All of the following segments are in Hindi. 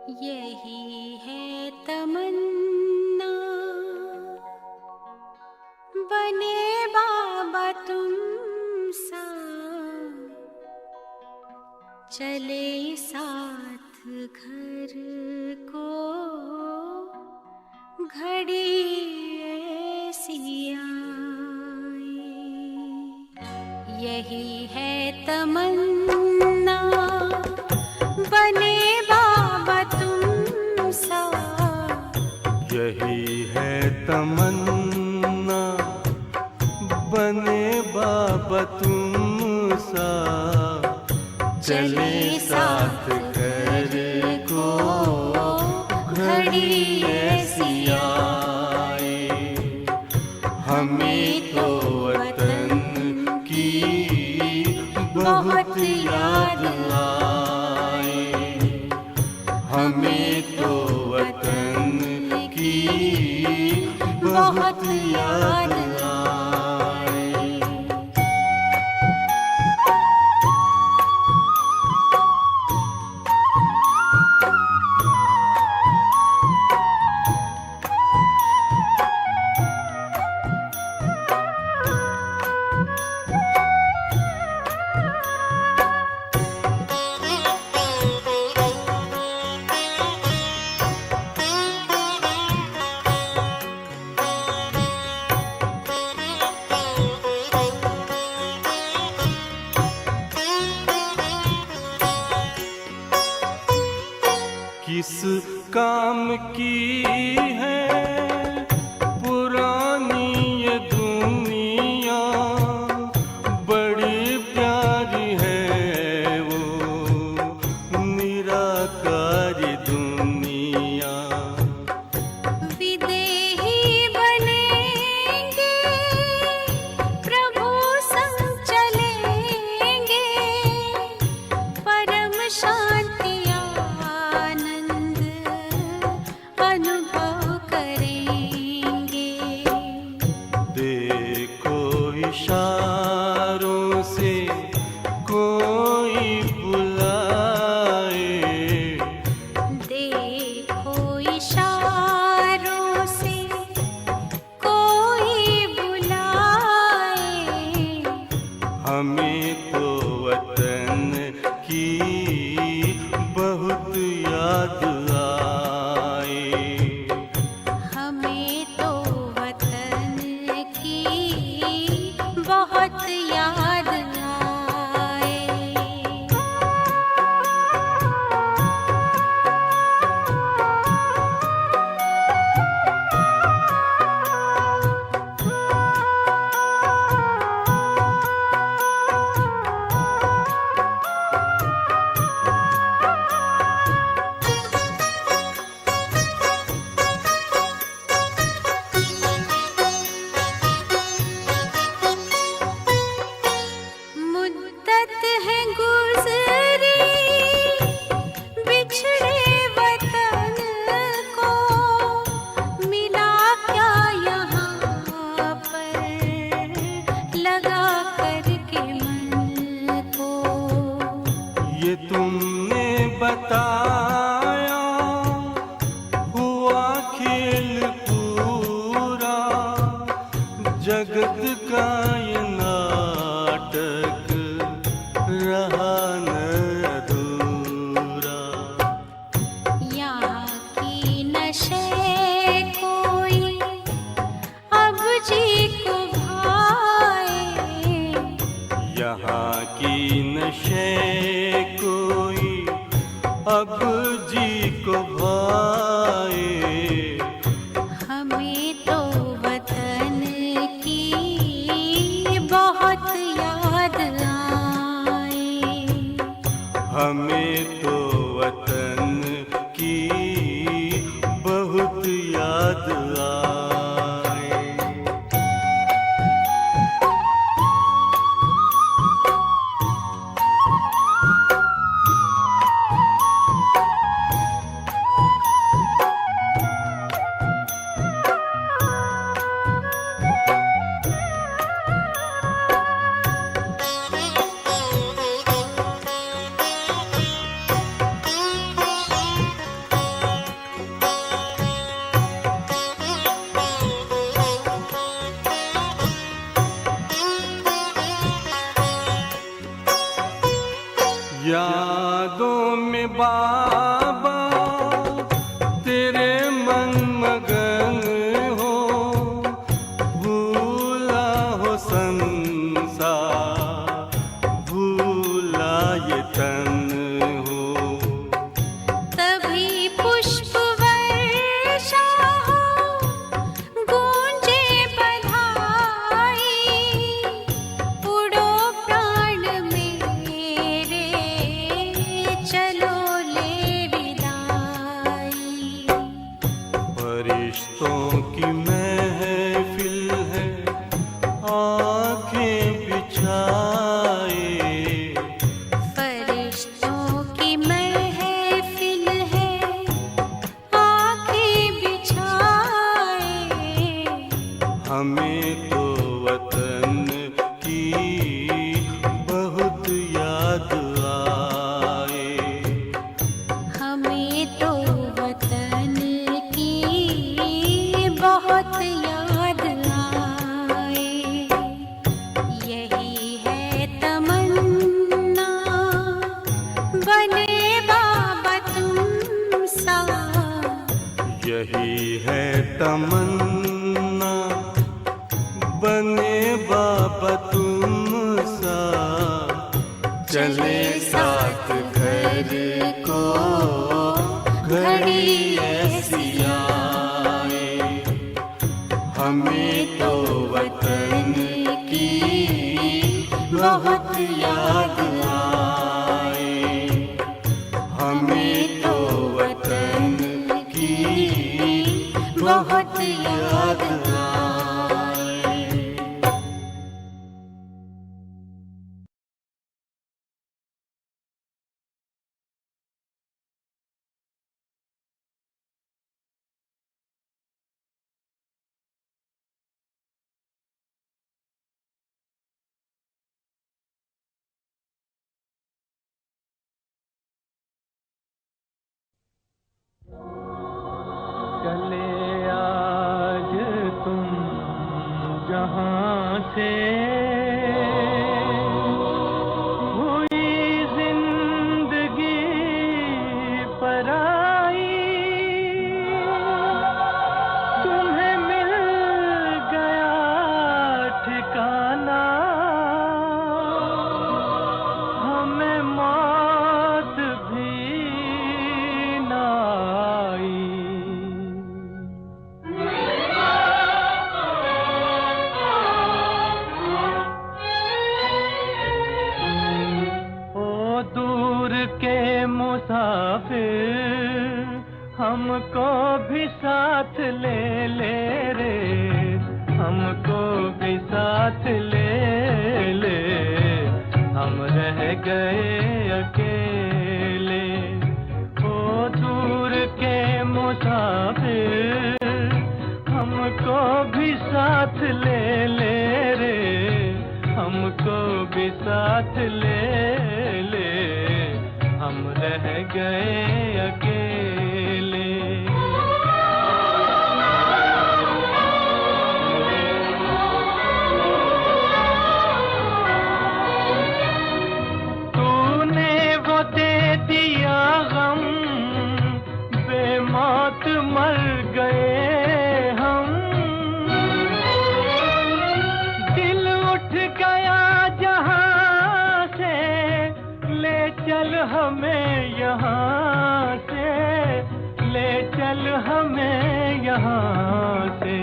यही है तमन्ना, बने बाबा तुम सा, चले साथ घर को घड़ी ऐसी आए। यही है तमन्ना, बने बाबा तुम सा। यही है तमन्ना, बने बाबा तुम सा, चले साथ घर को घड़ी ऐसी आए। हमें तो वतन की बहुत याद आए, हमें तो वतन की बहुत याद आए। किस काम की है पुरानी ये दुनिया, बड़ी प्यारी है वो निराकारी दुनिया। विदेही बनेंगे, प्रभु संग चलेंगे, परम शांति अनुभव करेंगे। देखो इशारों से कोई बुलाए, देखो इशारों से कोई बुलाए। हमें तो वतन की बहुत याद आए, हमें तो वतन की बहुत याद आए। मुद्दत है गुज़री बिछड़े वतन को, मिला क्या यहाँ पर लगा करके मन को। ये तुमने बताया हुआ खेल पूरा, जगत का ये नाटक रहा न अधूरा। यहाँ की नशे कोई अब जी को भाए, यहाँ की नशे कोई अब जी को भाए। हमें तो वतन की बहुत याद आए, हमें तो वतन की बहुत याद आए। बाबा तेरे मन मगन हो, भूला हो संसार, भूला ये तन हो। तभी पुष्प वर्षा हो, गूंजे बधाई, उड़ो प्राण मेरे, चलो ले विदाई। फरिश्तों की महफिल है, आंखें बिछाए, फरिश्तों की महफिल है, आंखें बिछाए। हमें तो वतन की बहुत याद आए। हमें तो वतन की बहुत याद आए। यही है तमन्ना, बने बाबा तुम सा। यही है तमन्ना, बने बाबा तुम सा। चले साथ घर को घड़ी ऐसी आए। हमें तो वतन की बहुत याद आए। हमें तो वतन की बहुत याद आए। चले आज तुम जहां से, हुई जिंदगी पराई, तुम्हें मिल गया ठिकाना, हमें मौत भी ना आई। दूर के मुसाफिर, हमको भी साथ ले ले रे, हमको भी साथ ले ले, हम रह गए अकेले। ओ दूर के मुसाफिर, हमको भी साथ ले ले रे, हमको भी साथ ले ले, हम रह गए अकेले। तूने वो दे दिया गम, बेमौत मर गए हम, दिल उठ गया जहां से, ले चल हमें यहाँ से, ले चल हमें यहाँ से।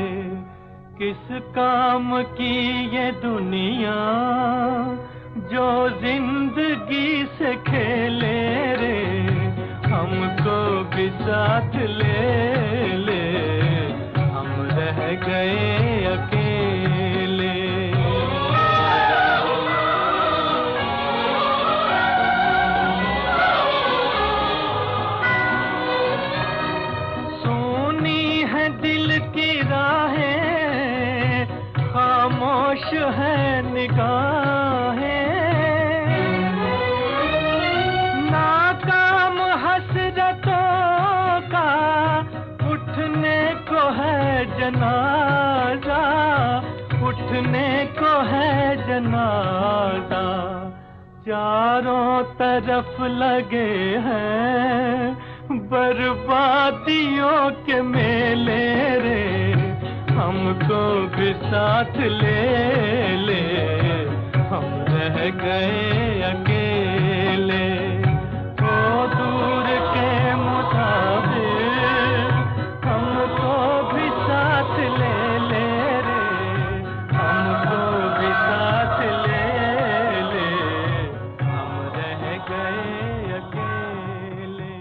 किस काम की ये दुनिया जो जिंदगी से खेले रे, हमको भी साथ ले ले, हम रह गए अकेले। दिल की राहें, खामोश है निगाहें, नाकाम हसरतों का उठने को है जनाजा, उठने को है जनाजा। चारों तरफ तरफ लगे हैं बर्बादियों के मेले रे, हमको भी साथ ले ले, हम रह गए अकेले। ओ दूर के मुसाफिर, हमको भी साथ ले ले रे, हमको भी साथ ले ले, हम रह गए अकेले।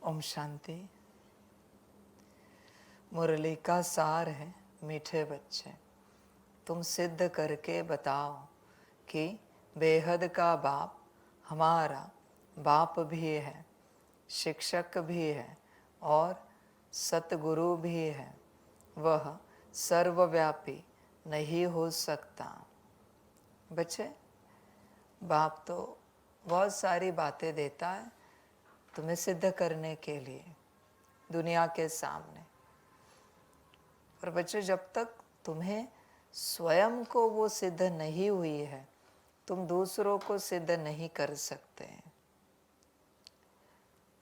ओम शांति। मुरली का सार है मीठे बच्चे, तुम सिद्ध करके बताओ कि बेहद का बाप हमारा बाप भी है, शिक्षक भी है और सतगुरु भी है। वह सर्वव्यापी नहीं हो सकता। बच्चे, बाप तो बहुत सारी बातें देता है तुम्हें सिद्ध करने के लिए दुनिया के सामने, पर बच्चे जब तक तुम्हें स्वयं को वो सिद्ध नहीं हुई है, तुम दूसरों को सिद्ध नहीं कर सकते।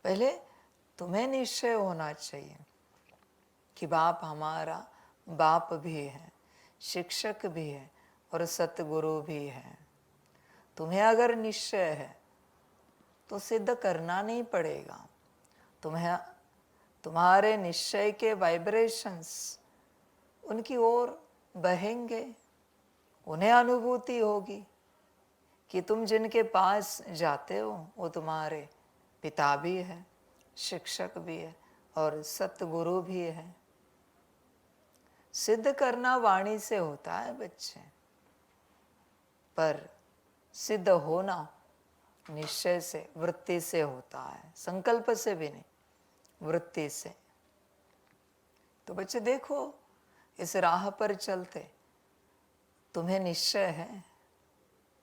पहले तुम्हें निश्चय होना चाहिए कि बाप हमारा बाप भी है, शिक्षक भी है और सतगुरु भी है। तुम्हें अगर निश्चय है तो सिद्ध करना नहीं पड़ेगा। तुम्हारे निश्चय के वाइब्रेशंस उनकी ओर बहेंगे, उन्हें अनुभूति होगी कि तुम जिनके पास जाते हो वो तुम्हारे पिता भी है, शिक्षक भी है और सतगुरु भी है। सिद्ध करना वाणी से होता है बच्चे, पर सिद्ध होना निश्चय से, वृत्ति से होता है, संकल्प से भी नहीं, वृत्ति से। तो बच्चे देखो, इस राह पर चलते तुम्हें निश्चय है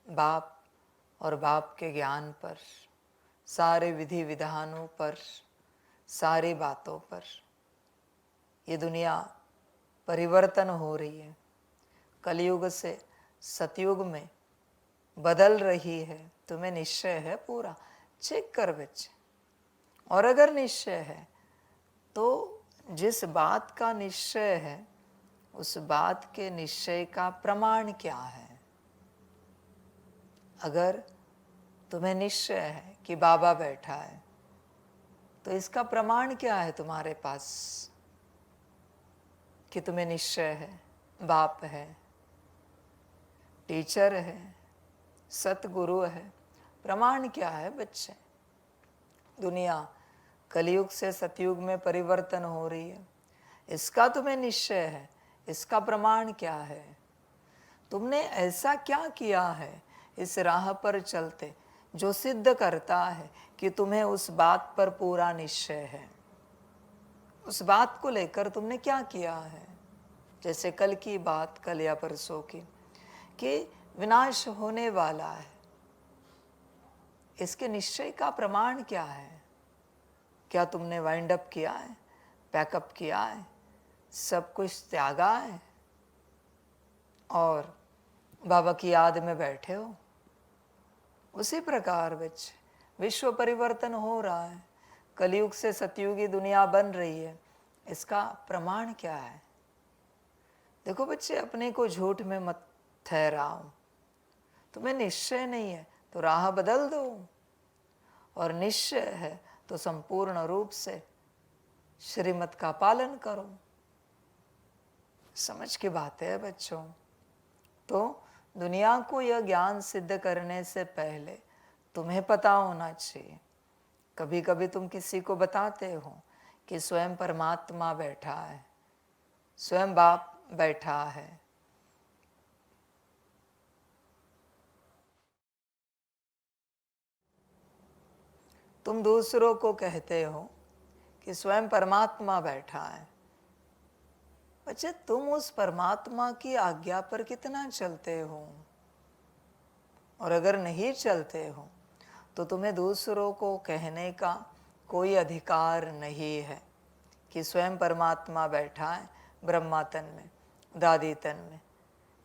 बाप और बाप के ज्ञान पर, सारे विधि विधानों पर, सारी बातों पर। ये दुनिया परिवर्तन हो रही है, कलयुग से सतयुग में बदल रही है। तुम्हें निश्चय है पूरा, चेक कर बच्चे। और अगर निश्चय है तो जिस बात का निश्चय है उस बात के निश्चय का प्रमाण क्या है। अगर तुम्हें निश्चय है कि बाबा बैठा है तो इसका प्रमाण क्या है तुम्हारे पास कि तुम्हें निश्चय है, बाप है, टीचर है, सतगुरु है। प्रमाण क्या है बच्चे। दुनिया कलयुग से सतयुग में परिवर्तन हो रही है, इसका तुम्हें निश्चय है, इसका प्रमाण क्या है। तुमने ऐसा क्या किया है इस राह पर चलते जो सिद्ध करता है कि तुम्हें उस बात पर पूरा निश्चय है। उस बात को लेकर तुमने क्या किया है। जैसे कल की बात, कल या परसों की, कि विनाश होने वाला है, इसके निश्चय का प्रमाण क्या है। क्या तुमने वाइंड अप किया है, पैकअप किया है, सब कुछ त्यागा है और बाबा की याद में बैठे हो। उसी प्रकार बच्चे विश्व परिवर्तन हो रहा है, कलयुग से सतयुगी दुनिया बन रही है, इसका प्रमाण क्या है। देखो बच्चे, अपने को झूठ में मत ठहराओ। तुम्हें निश्चय नहीं है तो राह बदल दो, और निश्चय है तो संपूर्ण रूप से श्रीमत का पालन करो। समझ की बात है बच्चों। तो दुनिया को यह ज्ञान सिद्ध करने से पहले तुम्हें पता होना चाहिए। कभी कभी तुम किसी को बताते हो कि स्वयं परमात्मा बैठा है, स्वयं बाप बैठा है। तुम दूसरों को कहते हो कि स्वयं परमात्मा बैठा है। बच्चे, तुम उस परमात्मा की आज्ञा पर कितना चलते हो। और अगर नहीं चलते हो तो तुम्हें दूसरों को कहने का कोई अधिकार नहीं है कि स्वयं परमात्मा बैठा है ब्रह्मा तन में, दादी तन में,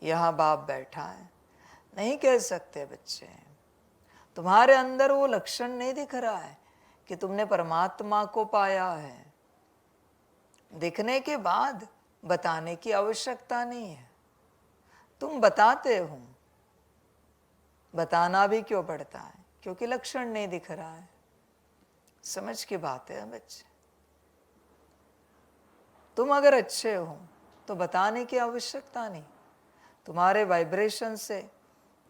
यहाँ बाप बैठा है। नहीं कह सकते बच्चे। तुम्हारे अंदर वो लक्षण नहीं दिख रहा है कि तुमने परमात्मा को पाया है। दिखने के बाद बताने की आवश्यकता नहीं है। तुम बताते हो, बताना भी क्यों पड़ता है, क्योंकि लक्षण नहीं दिख रहा है। समझ की बात है बच्चे। तुम अगर अच्छे हो तो बताने की आवश्यकता नहीं। तुम्हारे वाइब्रेशन से,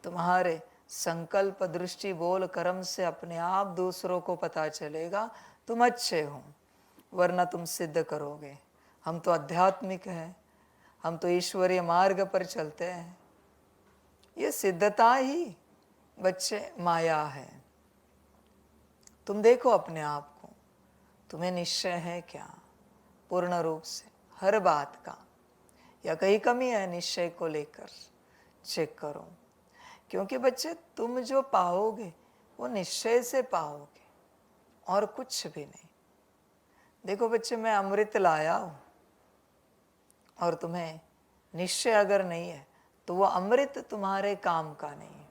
तुम्हारे संकल्प, दृष्टि, बोल, कर्म से अपने आप दूसरों को पता चलेगा तुम अच्छे हो, वरना तुम सिद्ध करोगे हम तो आध्यात्मिक हैं, हम तो ईश्वरीय मार्ग पर चलते हैं। ये सिद्धता ही बच्चे माया है। तुम देखो अपने आप को, तुम्हें निश्चय है क्या पूर्ण रूप से हर बात का, या कहीं कमी है निश्चय को लेकर, चेक करो। क्योंकि बच्चे तुम जो पाओगे वो निश्चय से पाओगे और कुछ भी नहीं। देखो बच्चे, मैं अमृत लाया हूँ और तुम्हें निश्चय अगर नहीं है तो वो अमृत तुम्हारे काम का नहीं है।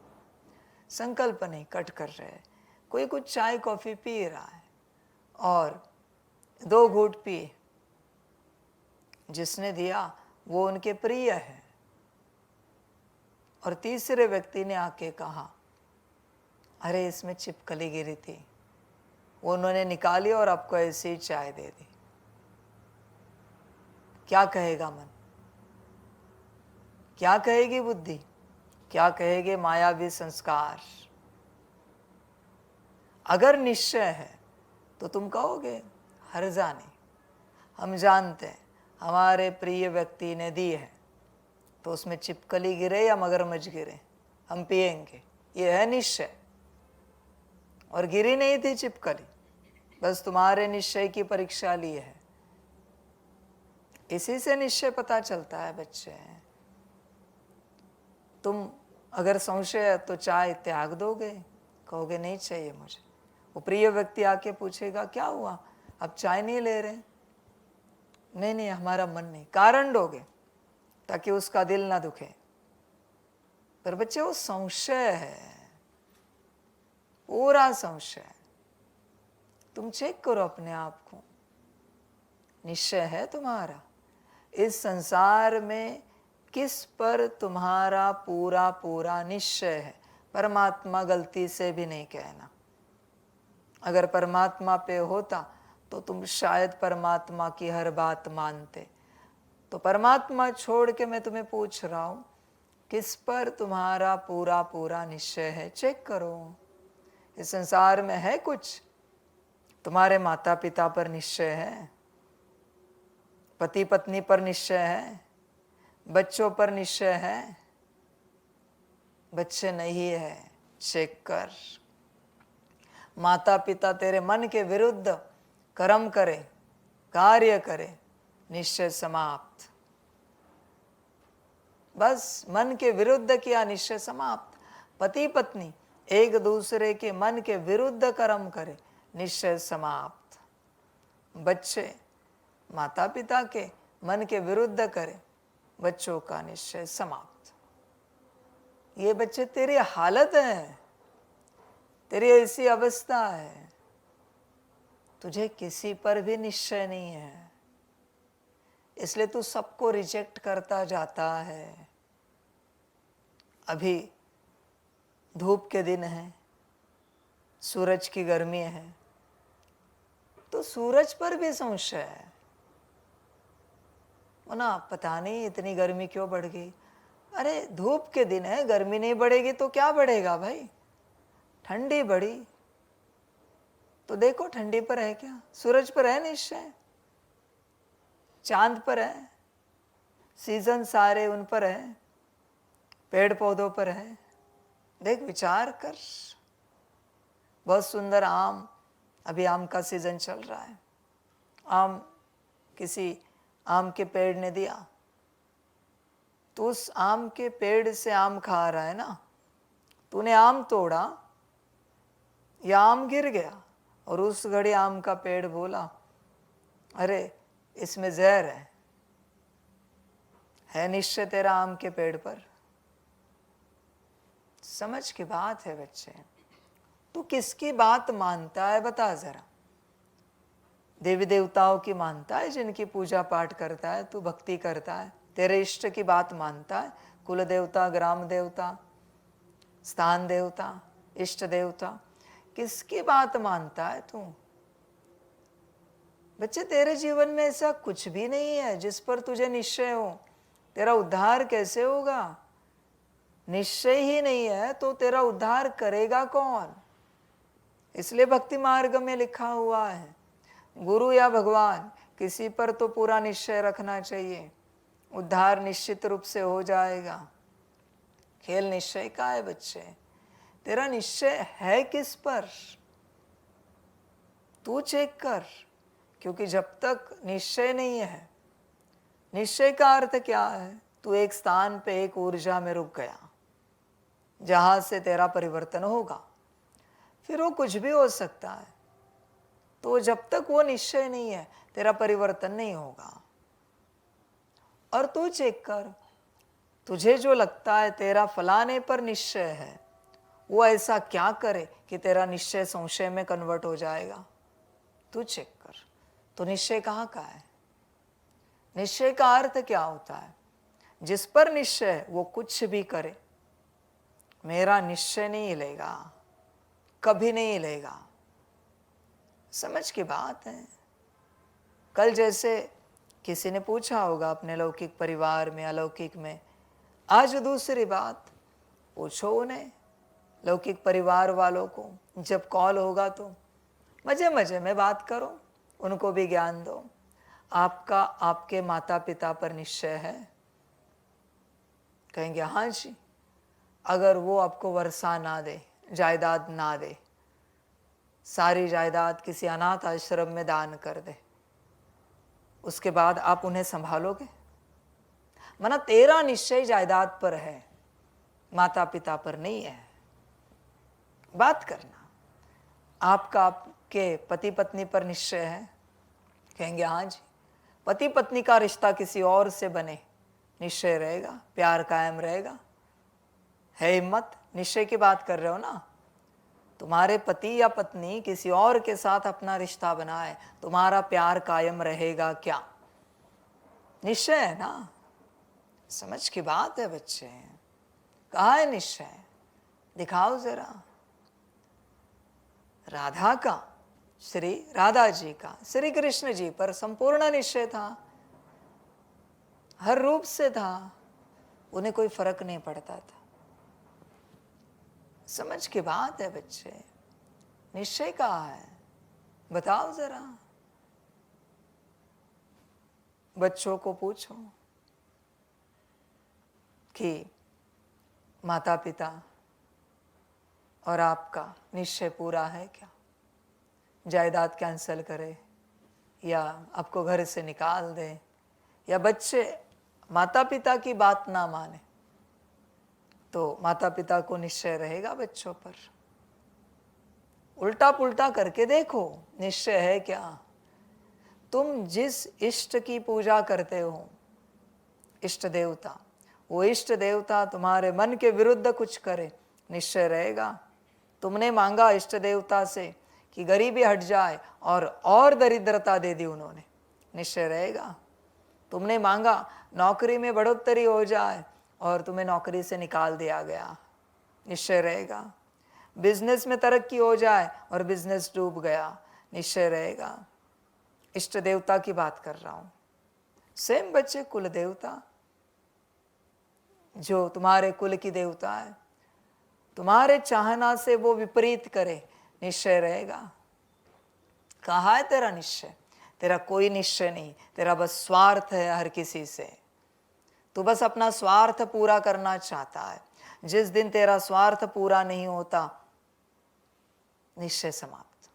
संकल्प नहीं कट कर रहे, कोई कुछ चाय कॉफी पी रहा है और 2 घूंट पिए, जिसने दिया वो उनके प्रिय है, और तीसरे व्यक्ति ने आके कहा अरे इसमें छिपकली गिरी थी, वो उन्होंने निकाली और आपको ऐसे ही चाय दे दी। क्या कहेगा मन, क्या कहेगी बुद्धि, क्या कहेगे मायावी संस्कार। अगर निश्चय है तो तुम कहोगे हर्जा नहीं, हम जानते हैं हमारे प्रिय व्यक्ति ने दी है, तो उसमें छिपकली गिरे या मगरमच्छ गिरे, हम पिएंगे, ये है निश्चय। और गिरी नहीं थी छिपकली, बस तुम्हारे निश्चय की परीक्षा ली है। इसी से निश्चय पता चलता है बच्चे। तुम अगर संशय है तो चाय त्याग दोगे, कहोगे नहीं चाहिए मुझे। वो प्रिय व्यक्ति आके पूछेगा क्या हुआ, अब चाय नहीं ले रहे? नहीं नहीं हमारा मन नहीं, कारण दोगे ताकि उसका दिल ना दुखे। पर बच्चे वो संशय है, पूरा संशय। तुम चेक करो अपने आप को, निश्चय है तुम्हारा इस संसार में किस पर तुम्हारा पूरा पूरा निश्चय है? परमात्मा गलती से भी नहीं कहना। अगर परमात्मा पे होता तो तुम शायद परमात्मा की हर बात मानते। तो परमात्मा छोड़ के मैं तुम्हें पूछ रहा हूं, किस पर तुम्हारा पूरा पूरा निश्चय है? चेक करो। इस संसार में है कुछ? तुम्हारे माता पिता पर निश्चय है, पति पत्नी पर निश्चय है, बच्चों पर निश्चय है? बच्चे नहीं है, चेक कर। माता पिता तेरे मन के विरुद्ध कर्म करे, कार्य करे, निश्चय समाप्त। बस मन के विरुद्ध किया, निश्चय समाप्त। पति पत्नी एक दूसरे के मन के विरुद्ध कर्म करे, निश्चय समाप्त। बच्चे माता पिता के मन के विरुद्ध करे, बच्चों का निश्चय समाप्त। ये बच्चे तेरी हालत है, तेरी ऐसी अवस्था है, तुझे किसी पर भी निश्चय नहीं है, इसलिए तू सबको रिजेक्ट करता जाता है। अभी धूप के दिन है, सूरज की गर्मी है, तो सूरज पर भी संशय है। ना पता नहीं इतनी गर्मी क्यों बढ़ गई। अरे धूप के दिन है, गर्मी नहीं बढ़ेगी तो क्या बढ़ेगा भाई? ठंडी बढ़ी तो देखो ठंडी पर है क्या? सूरज पर है निश्चय, चांद पर है, सीजन सारे उन पर है, पेड़ पौधों पर है। देख विचार कर। बहुत सुंदर आम, अभी आम का सीजन चल रहा है, आम किसी आम के पेड़ ने दिया तो उस आम के पेड़ से आम खा रहा है ना। तूने आम तोड़ा या आम गिर गया, और उस घड़ी आम का पेड़ बोला अरे इसमें जहर है निश्चय तेरा आम के पेड़ पर? समझ की बात है बच्चे। तू किसकी बात मानता है बता जरा? देवी देवताओं की मानता है जिनकी पूजा पाठ करता है, तू भक्ति करता है, तेरे इष्ट की बात मानता है? कुल देवता, ग्राम देवता, स्थान देवता, इष्ट देवता, किसकी बात मानता है तू? बच्चे तेरे जीवन में ऐसा कुछ भी नहीं है जिस पर तुझे निश्चय हो। तेरा उद्धार कैसे होगा? निश्चय ही नहीं है तो तेरा उद्धार करेगा कौन? इसलिए भक्ति मार्ग में लिखा हुआ है, गुरु या भगवान किसी पर तो पूरा निश्चय रखना चाहिए, उद्धार निश्चित रूप से हो जाएगा। खेल निश्चय का है बच्चे। तेरा निश्चय है किस पर? तू चेक कर, क्योंकि जब तक निश्चय नहीं है, निश्चय का अर्थ क्या है? तू एक स्थान पे एक ऊर्जा में रुक गया जहां से तेरा परिवर्तन होगा। फिर वो कुछ भी हो सकता है, तो जब तक वो निश्चय नहीं है तेरा परिवर्तन नहीं होगा। और तू चेक कर, तुझे जो लगता है तेरा फलाने पर निश्चय है, वो ऐसा क्या करे कि तेरा निश्चय संशय में कन्वर्ट हो जाएगा? तू चेक कर। तो निश्चय कहाँ का है? निश्चय का अर्थ क्या होता है? जिस पर निश्चय है वो कुछ भी करे, मेरा निश्चय नहीं हिलेगा, कभी नहीं हिलेगा। समझ की बात है। कल जैसे किसी ने पूछा होगा अपने लौकिक परिवार में, अलौकिक में, आज दूसरी बात पूछो उन्हें, लौकिक परिवार वालों को। जब कॉल होगा तो मजे मजे में बात करो, उनको भी ज्ञान दो। आपका आपके माता पिता पर निश्चय है? कहेंगे हाँ जी। अगर वो आपको वर्षा ना दे, जायदाद ना दे, सारी जायदाद किसी अनाथ आश्रम में दान कर दे, उसके बाद आप उन्हें संभालोगे? माना तेरा निश्चय जायदाद पर है, माता पिता पर नहीं है। बात करना, आपका आपके पति पत्नी पर निश्चय है? कहेंगे हाँ जी। पति पत्नी का रिश्ता किसी और से बने, निश्चय रहेगा, प्यार कायम रहेगा? है हिम्मत? निश्चय की बात कर रहे हो ना। तुम्हारे पति या पत्नी किसी और के साथ अपना रिश्ता बनाए, तुम्हारा प्यार कायम रहेगा क्या? निश्चय है ना। समझ की बात है बच्चे। कहाँ है निश्चय? दिखाओ जरा। राधा का, श्री राधा जी का श्री कृष्ण जी पर संपूर्ण निश्चय था, हर रूप से था, उन्हें कोई फर्क नहीं पड़ता था। समझ की बात है बच्चे। निश्चय कहाँ है? बताओ जरा। बच्चों को पूछो कि माता पिता और आपका निश्चय पूरा है क्या? जायदाद कैंसल करे या आपको घर से निकाल दे, या बच्चे माता पिता की बात ना माने, तो माता पिता को निश्चय रहेगा बच्चों पर? उल्टा पुल्टा करके देखो, निश्चय है क्या? तुम जिस इष्ट की पूजा करते हो, इष्ट देवता, वो इष्ट देवता तुम्हारे मन के विरुद्ध कुछ करे, निश्चय रहेगा? तुमने मांगा इष्ट देवता से कि गरीबी हट जाए और दरिद्रता दे दी उन्होंने, निश्चय रहेगा? तुमने मांगा नौकरी में बढ़ोतरी हो जाए और तुम्हें नौकरी से निकाल दिया गया, निश्चय रहेगा? बिजनेस में तरक्की हो जाए और बिजनेस डूब गया, निश्चय रहेगा? इष्ट देवता की बात कर रहा हूं। सेम बच्चे, कुल देवता, जो तुम्हारे कुल की देवता है, तुम्हारे चाहना से वो विपरीत करे, निश्चय रहेगा? कहाँ है तेरा निश्चय? तेरा कोई निश्चय नहीं, तेरा बस स्वार्थ है हर किसी से। तू बस अपना स्वार्थ पूरा करना चाहता है। जिस दिन तेरा स्वार्थ पूरा नहीं होता, निश्चय समाप्त।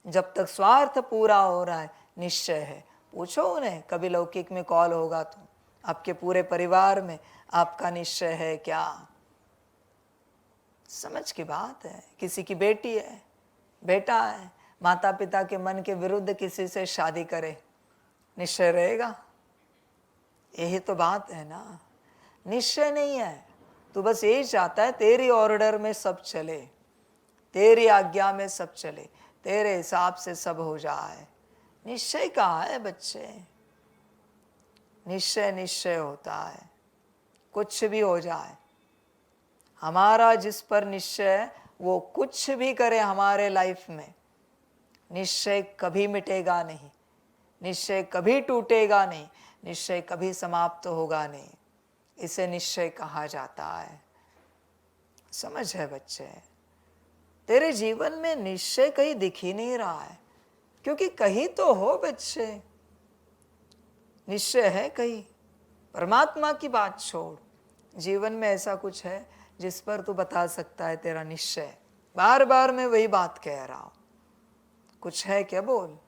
जब तक स्वार्थ पूरा हो रहा है, निश्चय है। पूछो उन्हें, कभी लौकिक में कॉल होगा तो आपके पूरे परिवार में आपका निश्चय है क्या? समझ की बात है। किसी की बेटी है, बेटा है, माता पिता के मन के विरुद्ध किसी से शादी करे, निश्चय रहेगा? यही तो बात है ना। निश्चय नहीं है, तू बस यही चाहता है तेरी ऑर्डर में सब चले, तेरी आज्ञा में सब चले, तेरे हिसाब से सब हो जाए। निश्चय कहाँ है बच्चे? निश्चय निश्चय होता है, कुछ भी हो जाए। हमारा जिस पर निश्चय है, वो कुछ भी करे हमारे लाइफ में, निश्चय कभी मिटेगा नहीं, निश्चय कभी टूटेगा नहीं, निश्चय कभी समाप्त होगा नहीं। इसे निश्चय कहा जाता है। समझ है बच्चे? तेरे जीवन में निश्चय कहीं दिख ही नहीं रहा है, क्योंकि कहीं तो हो बच्चे, निश्चय है कहीं? परमात्मा की बात छोड़, जीवन में ऐसा कुछ है जिस पर तू बता सकता है तेरा निश्चय? बार बार मैं वही बात कह रहा हूं, कुछ है क्या? बोल।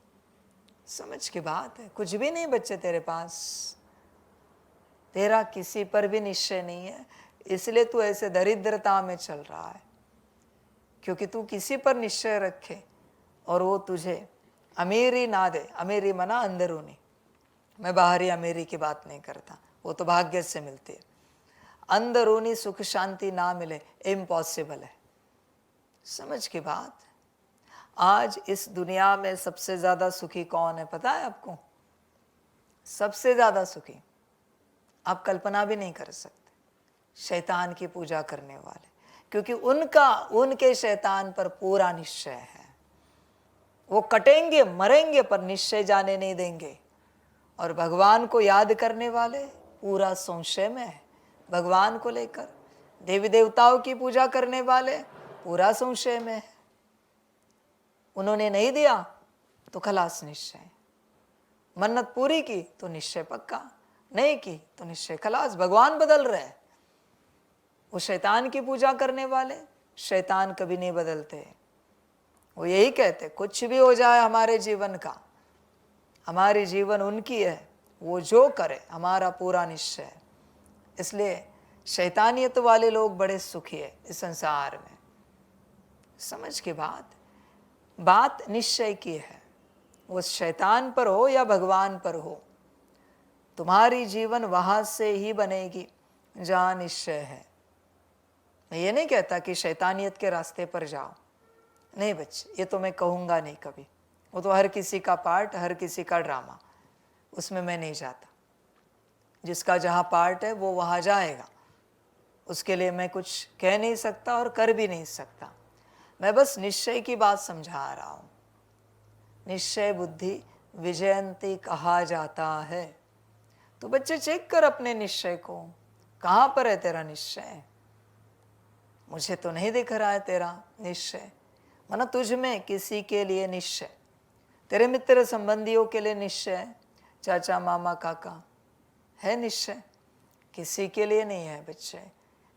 समझ की बात है। कुछ भी नहीं बच्चे तेरे पास, तेरा किसी पर भी निश्चय नहीं है, इसलिए तू ऐसे दरिद्रता में चल रहा है, क्योंकि तू किसी पर निश्चय रखे और वो तुझे अमीरी ना दे। अमीरी मना अंदरूनी, मैं बाहरी अमीरी की बात नहीं करता, वो तो भाग्य से मिलती है। अंदरूनी सुख शांति ना मिले, इम्पॉसिबल है। समझ की बात? आज इस दुनिया में सबसे ज्यादा सुखी कौन है पता है आपको? सबसे ज्यादा सुखी आप कल्पना भी नहीं कर सकते, शैतान की पूजा करने वाले, क्योंकि उनके शैतान पर पूरा निश्चय है। वो कटेंगे मरेंगे पर निश्चय जाने नहीं देंगे। और भगवान को याद करने वाले पूरा संशय में है भगवान को लेकर। देवी देवताओं की पूजा करने वाले पूरा संशय में है। उन्होंने नहीं दिया तो खलास निश्चय, मन्नत पूरी की तो निश्चय पक्का, नहीं की तो निश्चय खलास। भगवान बदल रहे, वो शैतान की पूजा करने वाले शैतान कभी नहीं बदलते। वो यही कहते कुछ भी हो जाए हमारे जीवन का, हमारी जीवन उनकी है, वो जो करे हमारा पूरा निश्चय है। इसलिए शैतानियत वाले लोग बड़े सुखी है इस संसार में। समझ के बात निश्चय की है, वो शैतान पर हो या भगवान पर हो, तुम्हारी जीवन वहां से ही बनेगी जहां निश्चय है। मैं ये नहीं कहता कि शैतानियत के रास्ते पर जाओ, नहीं बच्चे, ये तो मैं कहूँगा नहीं कभी। वो तो हर किसी का पार्ट, हर किसी का ड्रामा, उसमें मैं नहीं जाता। जिसका जहाँ पार्ट है वो वहाँ जाएगा, उसके लिए मैं कुछ कह नहीं सकता और कर भी नहीं सकता। मैं बस निश्चय की बात समझा रहा हूँ। निश्चय बुद्धि विजयंती कहा जाता है। तो बच्चे चेक कर अपने निश्चय को, कहाँ पर है तेरा निश्चय? मुझे तो नहीं दिख रहा है तेरा निश्चय। माना तुझ में किसी के लिए निश्चय, तेरे मित्र संबंधियों के लिए निश्चय, चाचा मामा काका है निश्चय? किसी के लिए नहीं है बच्चे।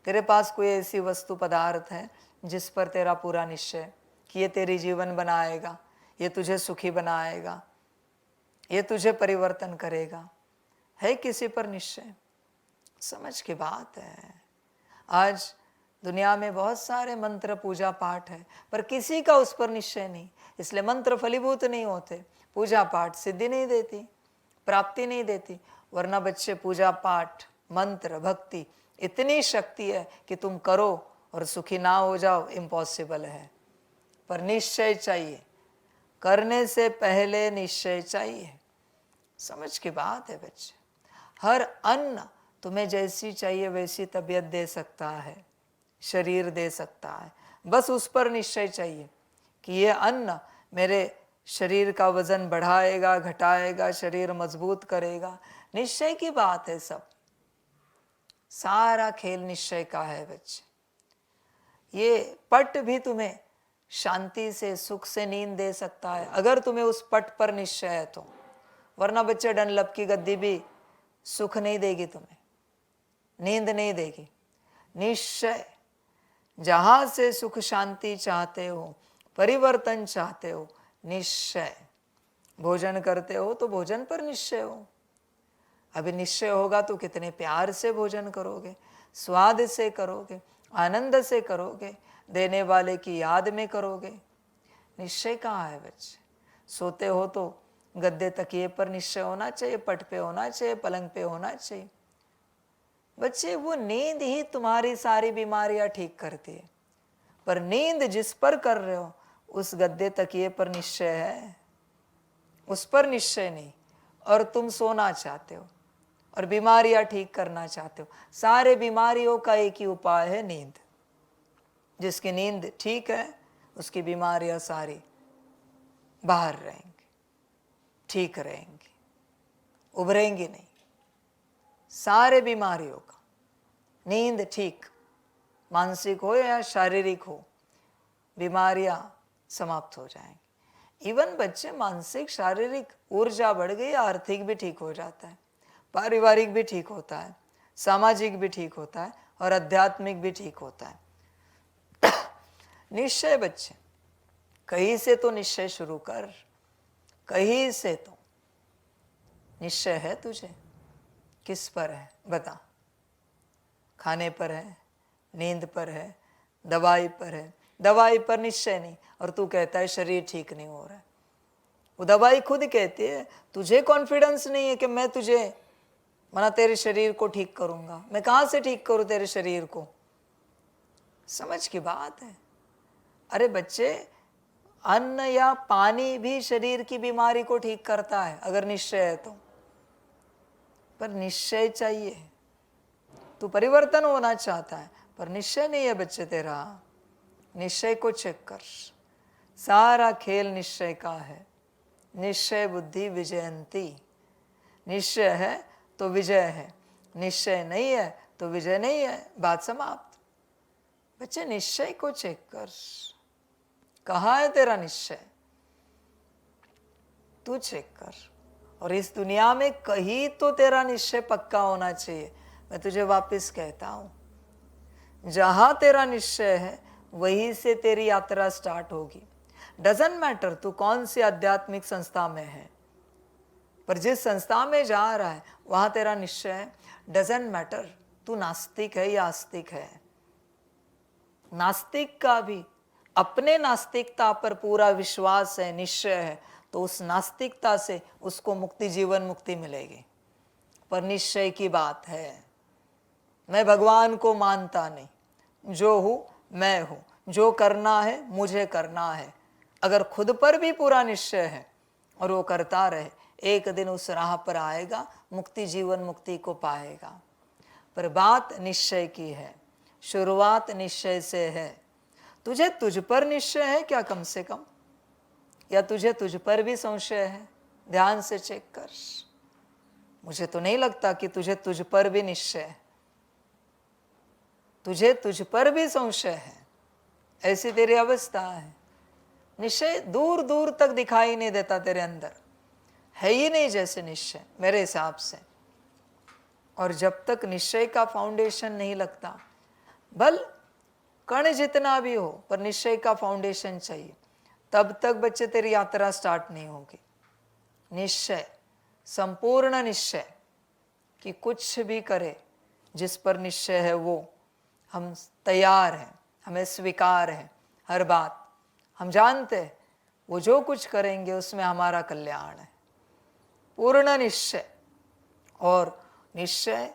तेरे पास कोई ऐसी वस्तु पदार्थ है जिस पर तेरा पूरा निश्चय कि ये तेरी जीवन बनाएगा, ये तुझे सुखी बनाएगा, ये तुझे परिवर्तन करेगा? है किसी पर निश्चय? समझ की बात है। आज दुनिया में बहुत सारे मंत्र पूजा पाठ है, पर किसी का उस पर निश्चय नहीं। इसलिए मंत्र फलीभूत नहीं होते, पूजा पाठ सिद्धि नहीं देती, प्राप्ति नहीं देती। वरना बच्चे पूजा पाठ मंत्र भक्ति इतनी शक्ति है कि तुम करो और सुखी ना हो जाओ, इम्पॉसिबल है। पर निश्चय चाहिए, करने से पहले निश्चय चाहिए। समझ की बात है बच्चे। हर अन्न तुम्हें जैसी चाहिए वैसी तबीयत दे सकता है, शरीर दे सकता है। बस उस पर निश्चय चाहिए कि ये अन्न मेरे शरीर का वजन बढ़ाएगा, घटाएगा, शरीर मजबूत करेगा। निश्चय की बात है सब। सारा खेल निश्चय का है बच्चे। ये पट भी तुम्हें शांति से, सुख से नींद दे सकता है अगर तुम्हें उस पट पर निश्चय है तो। वरना बच्चे डनलप की गद्दी भी सुख नहीं देगी तुम्हें, नींद नहीं देगी। निश्चय, जहां से सुख शांति चाहते हो, परिवर्तन चाहते हो, निश्चय। भोजन करते हो तो भोजन पर निश्चय हो। अभी निश्चय होगा तो कितने प्यार से भोजन करोगे, स्वाद से करोगे, आनंद से करोगे, देने वाले की याद में करोगे। निश्चय कहाँ है बच्चे? सोते हो तो गद्दे तकिए पर निश्चय होना चाहिए, पट पे होना चाहिए, पलंग पे होना चाहिए। बच्चे वो नींद ही तुम्हारी सारी बीमारियां ठीक करती है। पर नींद जिस पर कर रहे हो उस गद्दे तकिए पर निश्चय है, उस पर निश्चय नहीं। और तुम सोना चाहते हो और बीमारियां ठीक करना चाहते हो। सारे बीमारियों का एक ही उपाय है, नींद। जिसकी नींद ठीक है उसकी बीमारियां सारी बाहर रहेंगी, ठीक रहेंगी, उभरेंगी नहीं। सारे बीमारियों का नींद ठीक, मानसिक हो या शारीरिक हो, बीमारियां समाप्त हो जाएंगी। इवन बच्चे मानसिक शारीरिक ऊर्जा बढ़ गई, आर्थिक भी ठीक हो जाता है, पारिवारिक भी ठीक होता है, सामाजिक भी ठीक होता है और आध्यात्मिक भी ठीक होता है। निश्चय बच्चे, कहीं से तो निश्चय शुरू कर, कहीं से तो निश्चय है तुझे। किस पर है बता? खाने पर है, नींद पर है, दवाई पर है? दवाई पर निश्चय नहीं और तू कहता है शरीर ठीक नहीं हो रहा है। वो दवाई खुद कहती है तुझे कॉन्फिडेंस नहीं है कि मैं तुझे मना तेरे शरीर को ठीक करूंगा। मैं कहाँ से ठीक करूं तेरे शरीर को? समझ की बात है। अरे बच्चे, अन्न या पानी भी शरीर की बीमारी को ठीक करता है अगर निश्चय है तो। पर निश्चय चाहिए। तू परिवर्तन होना चाहता है पर निश्चय नहीं है बच्चे तेरा। निश्चय को चेक कर। सारा खेल निश्चय का है। निश्चय बुद्धि विजयंती। निश्चय है तो विजय है, निश्चय नहीं है तो विजय नहीं है। बात समाप्त। बच्चे निश्चय को चेक कर, कहाँ है तेरा निश्चय? तू चेक कर। और इस दुनिया में कहीं तो तेरा निश्चय पक्का होना चाहिए। मैं तुझे वापस कहता हूं, जहां तेरा निश्चय है वहीं से तेरी यात्रा स्टार्ट होगी। डजंट मैटर तू कौन सी आध्यात्मिक संस्था में है, पर जिस संस्था में जा रहा है वहां तेरा निश्चय है। डजंट मैटर तू नास्तिक है या आस्तिक है। नास्तिक का भी अपने नास्तिकता पर पूरा विश्वास है, निश्चय है, तो उस नास्तिकता से उसको मुक्ति, जीवन मुक्ति मिलेगी। पर निश्चय की बात है, मैं भगवान को मानता नहीं, जो हूं मैं हूं, जो करना है मुझे करना है। अगर खुद पर भी पूरा निश्चय है और वो करता रहे, एक दिन उस राह पर आएगा, मुक्ति, जीवन मुक्ति को पाएगा। पर बात निश्चय की है, शुरुआत निश्चय से है। तुझे तुझ पर निश्चय है क्या कम से कम, या तुझे तुझ पर भी संशय है? ध्यान से चेक कर। मुझे तो नहीं लगता कि तुझे तुझ पर भी निश्चय है, तुझे तुझ पर भी संशय है। ऐसी तेरी अवस्था है। निश्चय दूर दूर तक दिखाई नहीं देता, तेरे अंदर है ही नहीं जैसे निश्चय मेरे हिसाब से। और जब तक निश्चय का फाउंडेशन नहीं लगता, बल कण जितना भी हो, पर निश्चय का फाउंडेशन चाहिए, तब तक बच्चे तेरी यात्रा स्टार्ट नहीं होगी। निश्चय, संपूर्ण निश्चय कि कुछ भी करे, जिस पर निश्चय है वो हम तैयार हैं, हमें स्वीकार है। हर बात हम जानते हैं, वो जो कुछ करेंगे उसमें हमारा कल्याण है। पूर्ण निश्चय। और निश्चय,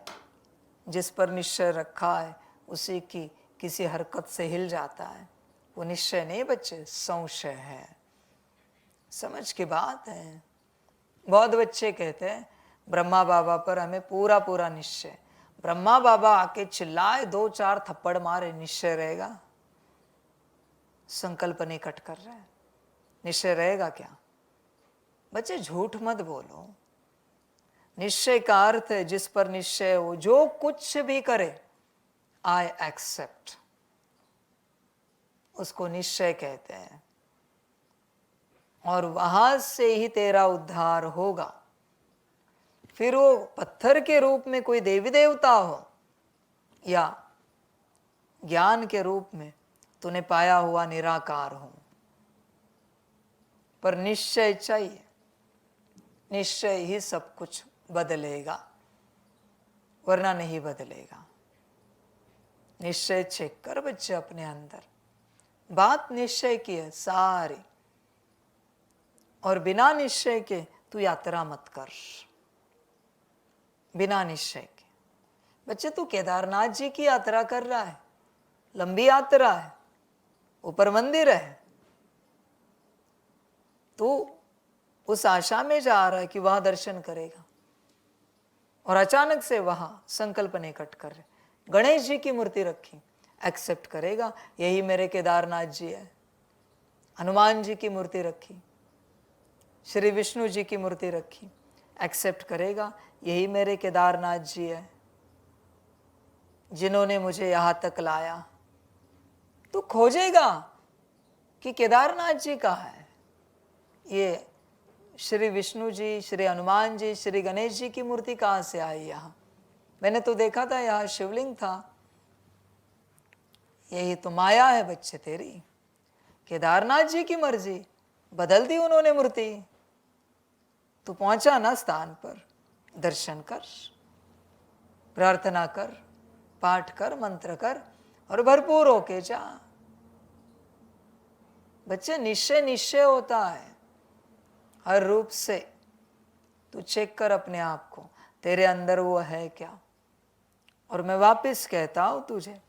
जिस पर निश्चय रखा है उसी की किसी हरकत से हिल जाता है, वो निश्चय नहीं बच्चे, संशय है। समझ की बात है। बहुत बच्चे कहते हैं ब्रह्मा बाबा पर हमें पूरा पूरा निश्चय। ब्रह्मा बाबा आके चिल्लाए, 2-4 थप्पड़ मारे, निश्चय रहेगा? संकल्प नहीं कट कर रहा है, निश्चय रहेगा क्या? बच्चे झूठ मत बोलो। निश्चय का अर्थ है जिस पर निश्चय हो, जो कुछ भी करे आई एक्सेप्ट, उसको निश्चय कहते हैं। और वहां से ही तेरा उद्धार होगा। फिर वो पत्थर के रूप में कोई देवी देवता हो या ज्ञान के रूप में तूने पाया हुआ निराकार हो, पर निश्चय चाहिए। निश्चय ही सब कुछ बदलेगा, वरना नहीं बदलेगा। निश्चय चेक कर बच्चे अपने अंदर। बात निश्चय की है सारी, और बिना निश्चय के तू यात्रा मत कर। बिना निश्चय के बच्चे, तू केदारनाथ जी की यात्रा कर रहा है, लंबी यात्रा है, ऊपर मंदिर है, तू उस आशा में जा रहा है कि वहां दर्शन करेगा, और अचानक से वहां संकल्प नहीं कट कर रहे, गणेश जी की मूर्ति रखी, एक्सेप्ट करेगा यही मेरे केदारनाथ जी है। हनुमान जी की मूर्ति रखी, श्री विष्णु जी की मूर्ति रखी, एक्सेप्ट करेगा यही मेरे केदारनाथ जी है, जिन्होंने मुझे यहां तक लाया। तू खोजेगा कि केदारनाथ जी कहाँ है, ये श्री विष्णु जी, श्री हनुमान जी, श्री गणेश जी की मूर्ति कहाँ से आई यहाँ? मैंने तो देखा था यहाँ शिवलिंग था। यही तो माया है बच्चे तेरी। केदारनाथ जी की मर्जी, बदल दी उन्होंने मूर्ति। तू पहुंचा ना स्थान पर, दर्शन कर, प्रार्थना कर, पाठ कर, मंत्र कर, और भरपूर होके जा। बच्चे, निश्चय निश्चय होता है हर रूप से। तू चेक कर अपने आप को, तेरे अंदर वो है क्या? और मैं वापस कहता हूं तुझे,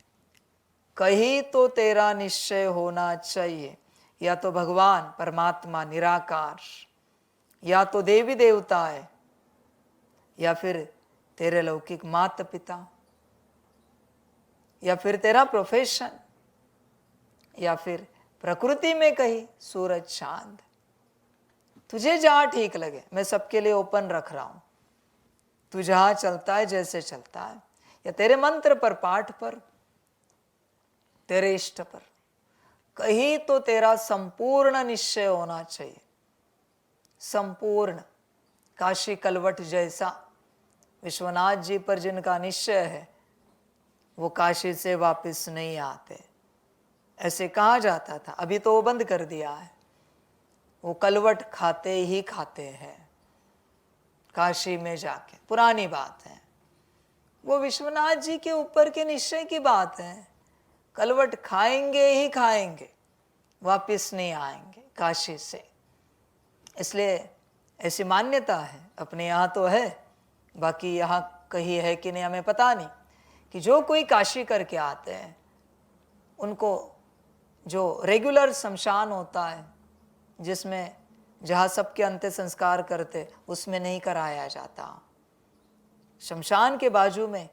कहीं तो तेरा निश्चय होना चाहिए, या तो भगवान परमात्मा निराकार, या तो देवी देवता है, या फिर तेरे लौकिक माता पिता, या फिर तेरा प्रोफेशन, या फिर प्रकृति में कहीं सूरज चांद। तुझे जहां ठीक लगे, मैं सबके लिए ओपन रख रहा हूं। तू जहां चलता है, जैसे चलता है, या तेरे मंत्र पर, पाठ पर, तेरे इष्ट पर, कहीं तो तेरा संपूर्ण निश्चय होना चाहिए। संपूर्ण। काशी कलवट जैसा विश्वनाथ जी पर जिनका निश्चय है, वो काशी से वापस नहीं आते, ऐसे कहा जाता था। अभी तो वो बंद कर दिया है। वो कलवट खाते ही खाते हैं काशी में जाके, पुरानी बात है। वो विश्वनाथ जी के ऊपर के निश्चय की बात है। कलवट खाएंगे ही खाएंगे, वापस नहीं आएंगे काशी से। इसलिए ऐसी मान्यता है, अपने यहाँ तो है, बाकी यहाँ कहीं है कि नहीं हमें पता नहीं, कि जो कोई काशी करके आते हैं उनको जो रेगुलर शमशान होता है, जिसमें जहाँ सबके अंत्य संस्कार करते, उसमें नहीं कराया जाता। शमशान के बाजू में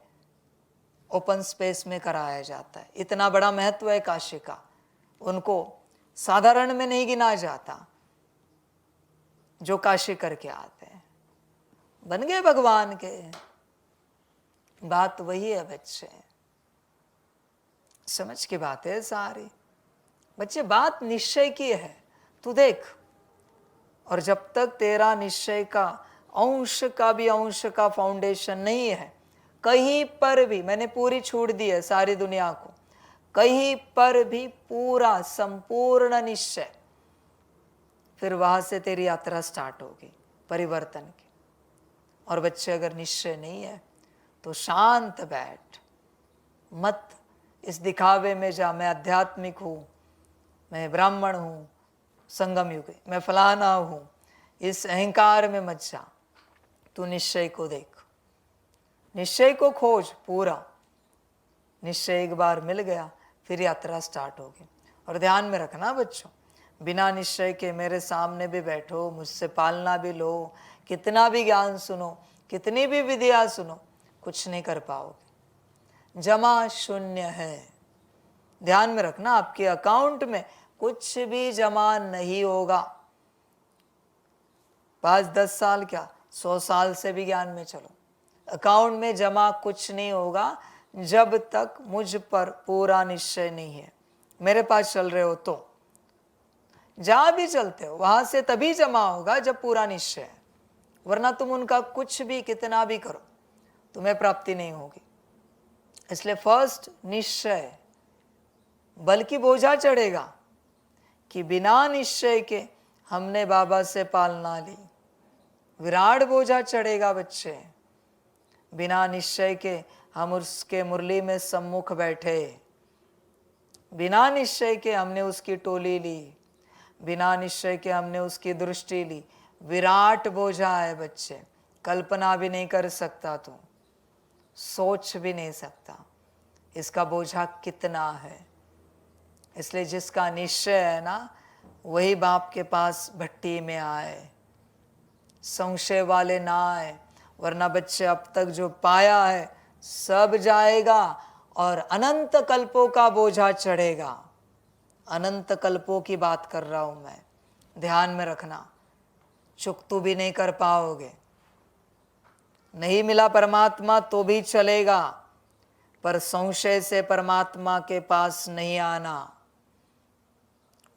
ओपन स्पेस में कराया जाता है। इतना बड़ा महत्व है काशी का, उनको साधारण में नहीं गिना जाता। जो काशी करके आते हैं बन गए भगवान के। बात वही है बच्चे, समझ की बात है सारी। बच्चे बात निश्चय की है, तू देख। और जब तक तेरा निश्चय का अंश का भी अंश का फाउंडेशन नहीं है, कहीं पर भी, मैंने पूरी छूट दी है सारी दुनिया को, कहीं पर भी पूरा संपूर्ण निश्चय, फिर वहां से तेरी यात्रा स्टार्ट होगी परिवर्तन की। और बच्चे अगर निश्चय नहीं है तो शांत बैठ, मत इस दिखावे में जा, मैं आध्यात्मिक हूं, मैं ब्राह्मण हूं, संगम युग, मैं फलाना हूं, इस अहंकार में मत जा। तू निश्चय को देख, निश्चय को खोज पूरा। निश्चय एक बार मिल गया, फिर यात्रा स्टार्ट होगी। और ध्यान में रखना बच्चों, बिना निश्चय के मेरे सामने भी बैठो, मुझसे पालना भी लो, कितना भी ज्ञान सुनो, कितनी भी विद्या सुनो, कुछ नहीं कर पाओगे। जमा शून्य है। ध्यान में रखना, आपके अकाउंट में कुछ भी जमा नहीं होगा। 5-10 साल क्या, 100 साल से भी ज्ञान में चलो, अकाउंट में जमा कुछ नहीं होगा जब तक मुझ पर पूरा निश्चय नहीं है। मेरे पास चल रहे हो तो, जहां भी चलते हो वहां से तभी जमा होगा जब पूरा निश्चय है, वरना तुम उनका कुछ भी कितना भी करो तुम्हें प्राप्ति नहीं होगी। इसलिए फर्स्ट निश्चय, बल्कि बोझा चढ़ेगा कि बिना निश्चय के हमने बाबा से पालना ली, विराट बोझा चढ़ेगा बच्चे। बिना निश्चय के हम उसके मुरली में सम्मुख बैठे, बिना निश्चय के हमने उसकी टोली ली, बिना निश्चय के हमने उसकी दृष्टि ली। विराट बोझा है बच्चे, कल्पना भी नहीं कर सकता तू, सोच भी नहीं सकता इसका बोझा कितना है। इसलिए जिसका निश्चय है ना, वही बाप के पास भट्टी में आए, संशय वाले ना आए। वरना बच्चे अब तक जो पाया है सब जाएगा और अनंत कल्पों का बोझा चढ़ेगा। अनंत कल्पों की बात कर रहा हूं मैं, ध्यान में रखना। चुकतू भी नहीं कर पाओगे। नहीं मिला परमात्मा तो भी चलेगा, पर संशय से परमात्मा के पास नहीं आना,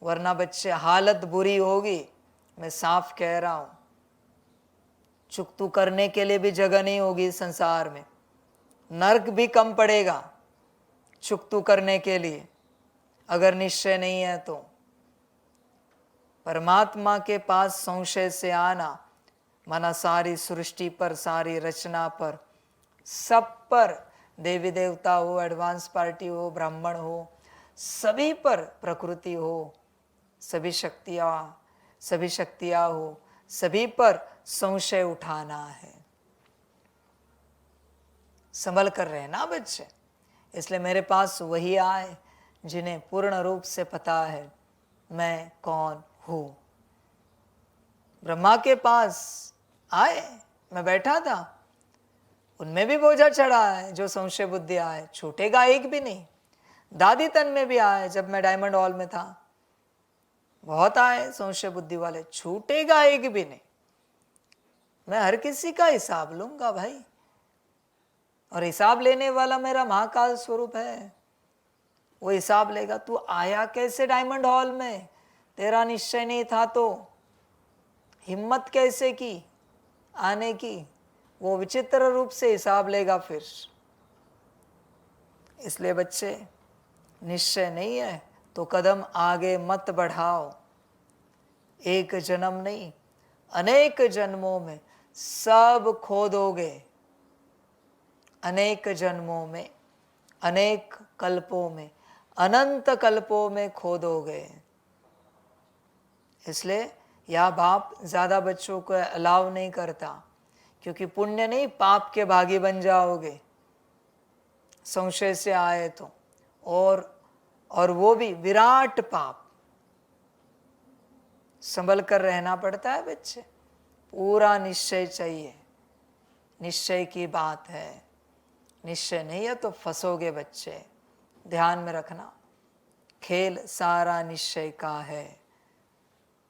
वरना बच्चे हालत बुरी होगी। मैं साफ कह रहा हूं, चुकतू करने के लिए भी जगह नहीं होगी संसार में। नर्क भी कम पड़ेगा चुकतू करने के लिए, अगर निश्चय नहीं है तो। परमात्मा के पास संशय से आना माना सारी सृष्टि पर, सारी रचना पर, सब पर, देवी देवता हो, एडवांस पार्टी हो, ब्राह्मण हो, सभी पर, प्रकृति हो, सभी शक्तियां हो, सभी पर संशय उठाना है। संभल कर रहे ना बच्चे। इसलिए मेरे पास वही आए जिन्हें पूर्ण रूप से पता है मैं कौन हूं। ब्रह्मा के पास आए, मैं बैठा था, उनमें भी बोझा चढ़ा है। जो संशय बुद्धि आए, छूटेगा एक भी नहीं। दादी तन में भी आए, जब मैं डायमंड हॉल में था, बहुत आए संशय बुद्धि वाले, छूटेगा एक भी नहीं। मैं हर किसी का हिसाब लूंगा भाई, और हिसाब लेने वाला मेरा महाकाल स्वरूप है। वो हिसाब लेगा। तू आया कैसे डायमंड हॉल में? तेरा निश्चय नहीं था तो हिम्मत कैसे की आने की? वो विचित्र रूप से हिसाब लेगा। फिर इसलिए बच्चे, निश्चय नहीं है तो कदम आगे मत बढ़ाओ। एक जन्म नहीं, अनेक जन्मों में सब खो दोगे। अनेक जन्मों में, अनेक कल्पों में, अनंत कल्पों में खो दोगे। इसलिए यह बाप ज्यादा बच्चों को अलाउ नहीं करता, क्योंकि पुण्य नहीं पाप के भागी बन जाओगे संशय से आए तो। और वो भी विराट पाप। संभल कर रहना पड़ता है बच्चे, पूरा निश्चय चाहिए। निश्चय की बात है, निश्चय नहीं है तो फंसोगे बच्चे। ध्यान में रखना, खेल सारा निश्चय का है।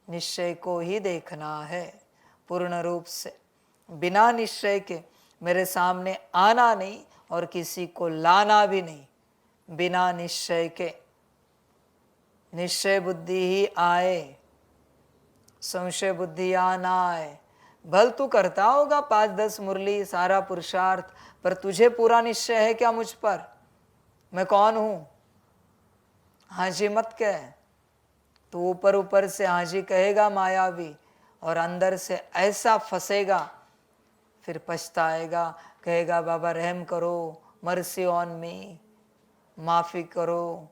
निश्चय को ही देखना है पूर्ण रूप से। बिना निश्चय के मेरे सामने आना नहीं और किसी को लाना भी नहीं। बिना निश्चय के, निश्चय बुद्धि ही आए, संशय बुद्धि ना आए। भल तू करता होगा 5-10 मुरली सारा पुरुषार्थ, पर तुझे पूरा निश्चय है क्या मुझ पर? मैं कौन हूं? हाँ जी मत कह। तो ऊपर ऊपर से हाँ जी कहेगा मायावी, और अंदर से ऐसा फंसेगा, फिर पछताएगा, कहेगा बाबा रहम करो, मर्सी ऑन मी, माफ़ी करो,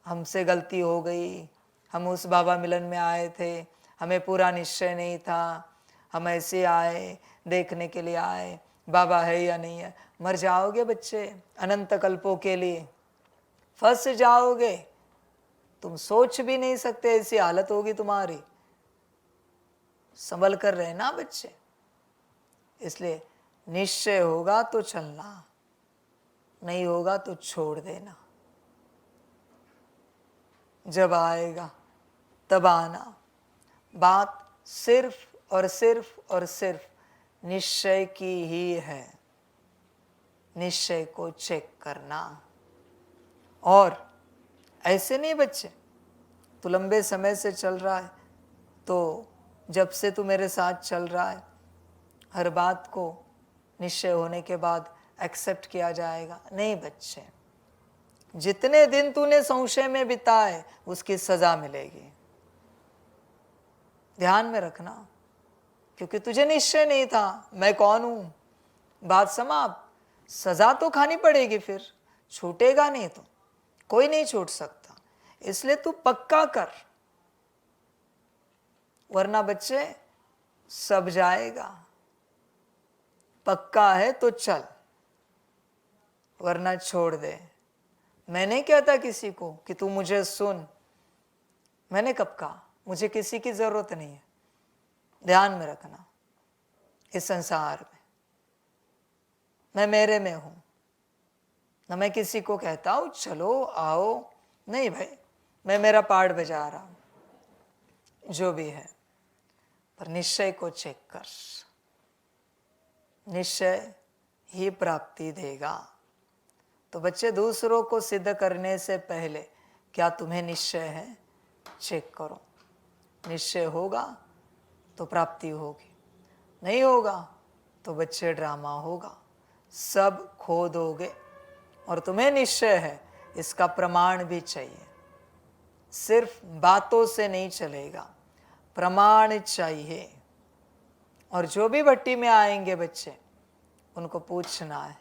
हमसे गलती हो गई, हम उस बाबा मिलन में आए थे, हमें पूरा निश्चय नहीं था, हम ऐसे आए, देखने के लिए आए, बाबा है या नहीं है। मर जाओगे बच्चे अनंत कल्पों के लिए, फंस जाओगे। तुम सोच भी नहीं सकते, ऐसी हालत होगी तुम्हारी। संभल कर रहना बच्चे। इसलिए निश्चय होगा तो चलना, नहीं होगा तो छोड़ देना। जब आएगा तब आना। बात सिर्फ और सिर्फ और सिर्फ निश्चय की ही है। निश्चय को चेक करना। और ऐसे नहीं बच्चे, तू लंबे समय से चल रहा है, तो जब से तू मेरे साथ चल रहा है, हर बात को निश्चय होने के बाद एक्सेप्ट किया जाएगा। नहीं बच्चे, जितने दिन तूने संशय में बिताए उसकी सजा मिलेगी। ध्यान में रखना, क्योंकि तुझे निश्चय नहीं था मैं कौन हूं। बात समाप्त। सजा तो खानी पड़ेगी, फिर छूटेगा नहीं, तो कोई नहीं छूट सकता। इसलिए तू पक्का कर, वरना बच्चे सब जाएगा। पक्का है तो चल, वरना छोड़ दे। मैं नहीं कहता किसी को कि तू मुझे सुन। मैंने कब कहा? मुझे किसी की जरूरत नहीं है। ध्यान में रखना, इस संसार में मैं मेरे में हूं। न मैं किसी को कहता हूं चलो आओ, नहीं भाई, मैं मेरा पार्ट बजा रहा हूं, जो भी है। पर निश्चय को चेक कर, निश्चय ही प्राप्ति देगा। तो बच्चे, दूसरों को सिद्ध करने से पहले क्या तुम्हें निश्चय है, चेक करो। निश्चय होगा तो प्राप्ति होगी, नहीं होगा तो बच्चे ड्रामा होगा, सब खो दोगे। और तुम्हें निश्चय है इसका प्रमाण भी चाहिए। सिर्फ बातों से नहीं चलेगा, प्रमाण चाहिए। और जो भी भट्टी में आएंगे बच्चे, उनको पूछना है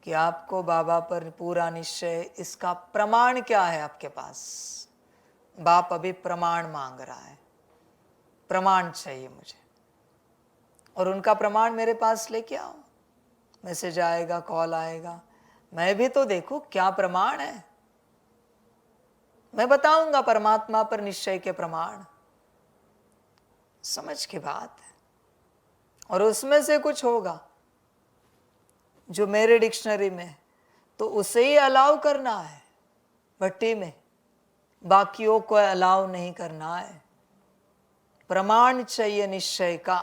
कि आपको बाबा पर पूरा निश्चय, इसका प्रमाण क्या है आपके पास? बाप अभी प्रमाण मांग रहा है, प्रमाण चाहिए मुझे। और उनका प्रमाण मेरे पास लेके आओ। मैसेज आएगा, कॉल आएगा, मैं भी तो देखूं क्या प्रमाण है। मैं बताऊंगा परमात्मा पर निश्चय के प्रमाण। समझ की बात है। और उसमें से कुछ होगा जो मेरे डिक्शनरी में, तो उसे ही अलाउ करना है भट्टी में, बाकियों को अलाउ नहीं करना है। प्रमाण चाहिए निश्चय का।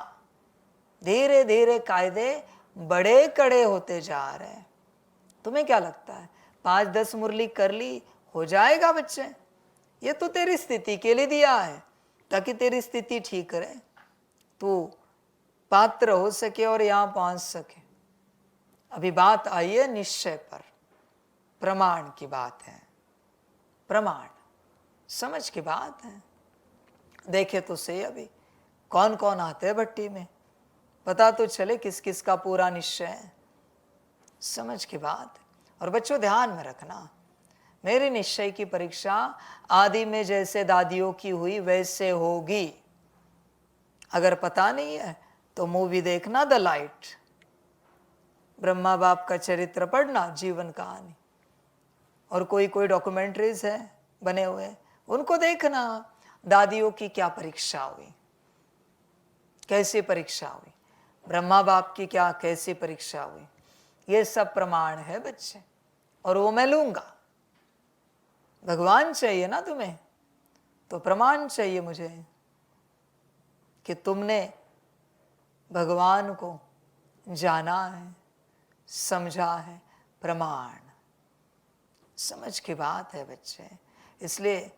धीरे धीरे कायदे बड़े कड़े होते जा रहे हैं। तुम्हें क्या लगता है 5-10 मुरली कर ली हो जाएगा बच्चे? ये तो तेरी स्थिति के लिए दिया है, ताकि तेरी स्थिति ठीक रहे, तू पात्र हो सके और यहां पहुंच सके। अभी बात आई है निश्चय पर। प्रमाण की बात है, प्रमाण, समझ की बात है। देखे तो सही अभी कौन कौन आते हैं भट्टी में, पता तो चले किस किस का पूरा निश्चय है, समझ की बात है। और बच्चों ध्यान में रखना, मेरी निश्चय की परीक्षा आदि में जैसे दादियों की हुई वैसे होगी। अगर पता नहीं है तो मूवी देखना द लाइट, ब्रह्मा बाप का चरित्र पढ़ना, जीवन कहानी, और कोई कोई डॉक्यूमेंट्रीज है बने हुए, उनको देखना, दादियों की क्या परीक्षा हुई, कैसी परीक्षा हुई, ब्रह्मा बाप की क्या कैसी परीक्षा हुई, ये सब प्रमाण है बच्चे। और वो मैं लूंगा। भगवान चाहिए ना तुम्हें, तो प्रमाण चाहिए मुझे कि तुमने भगवान को जाना है, समझा है, प्रमाण, समझ की बात है बच्चे। इसलिए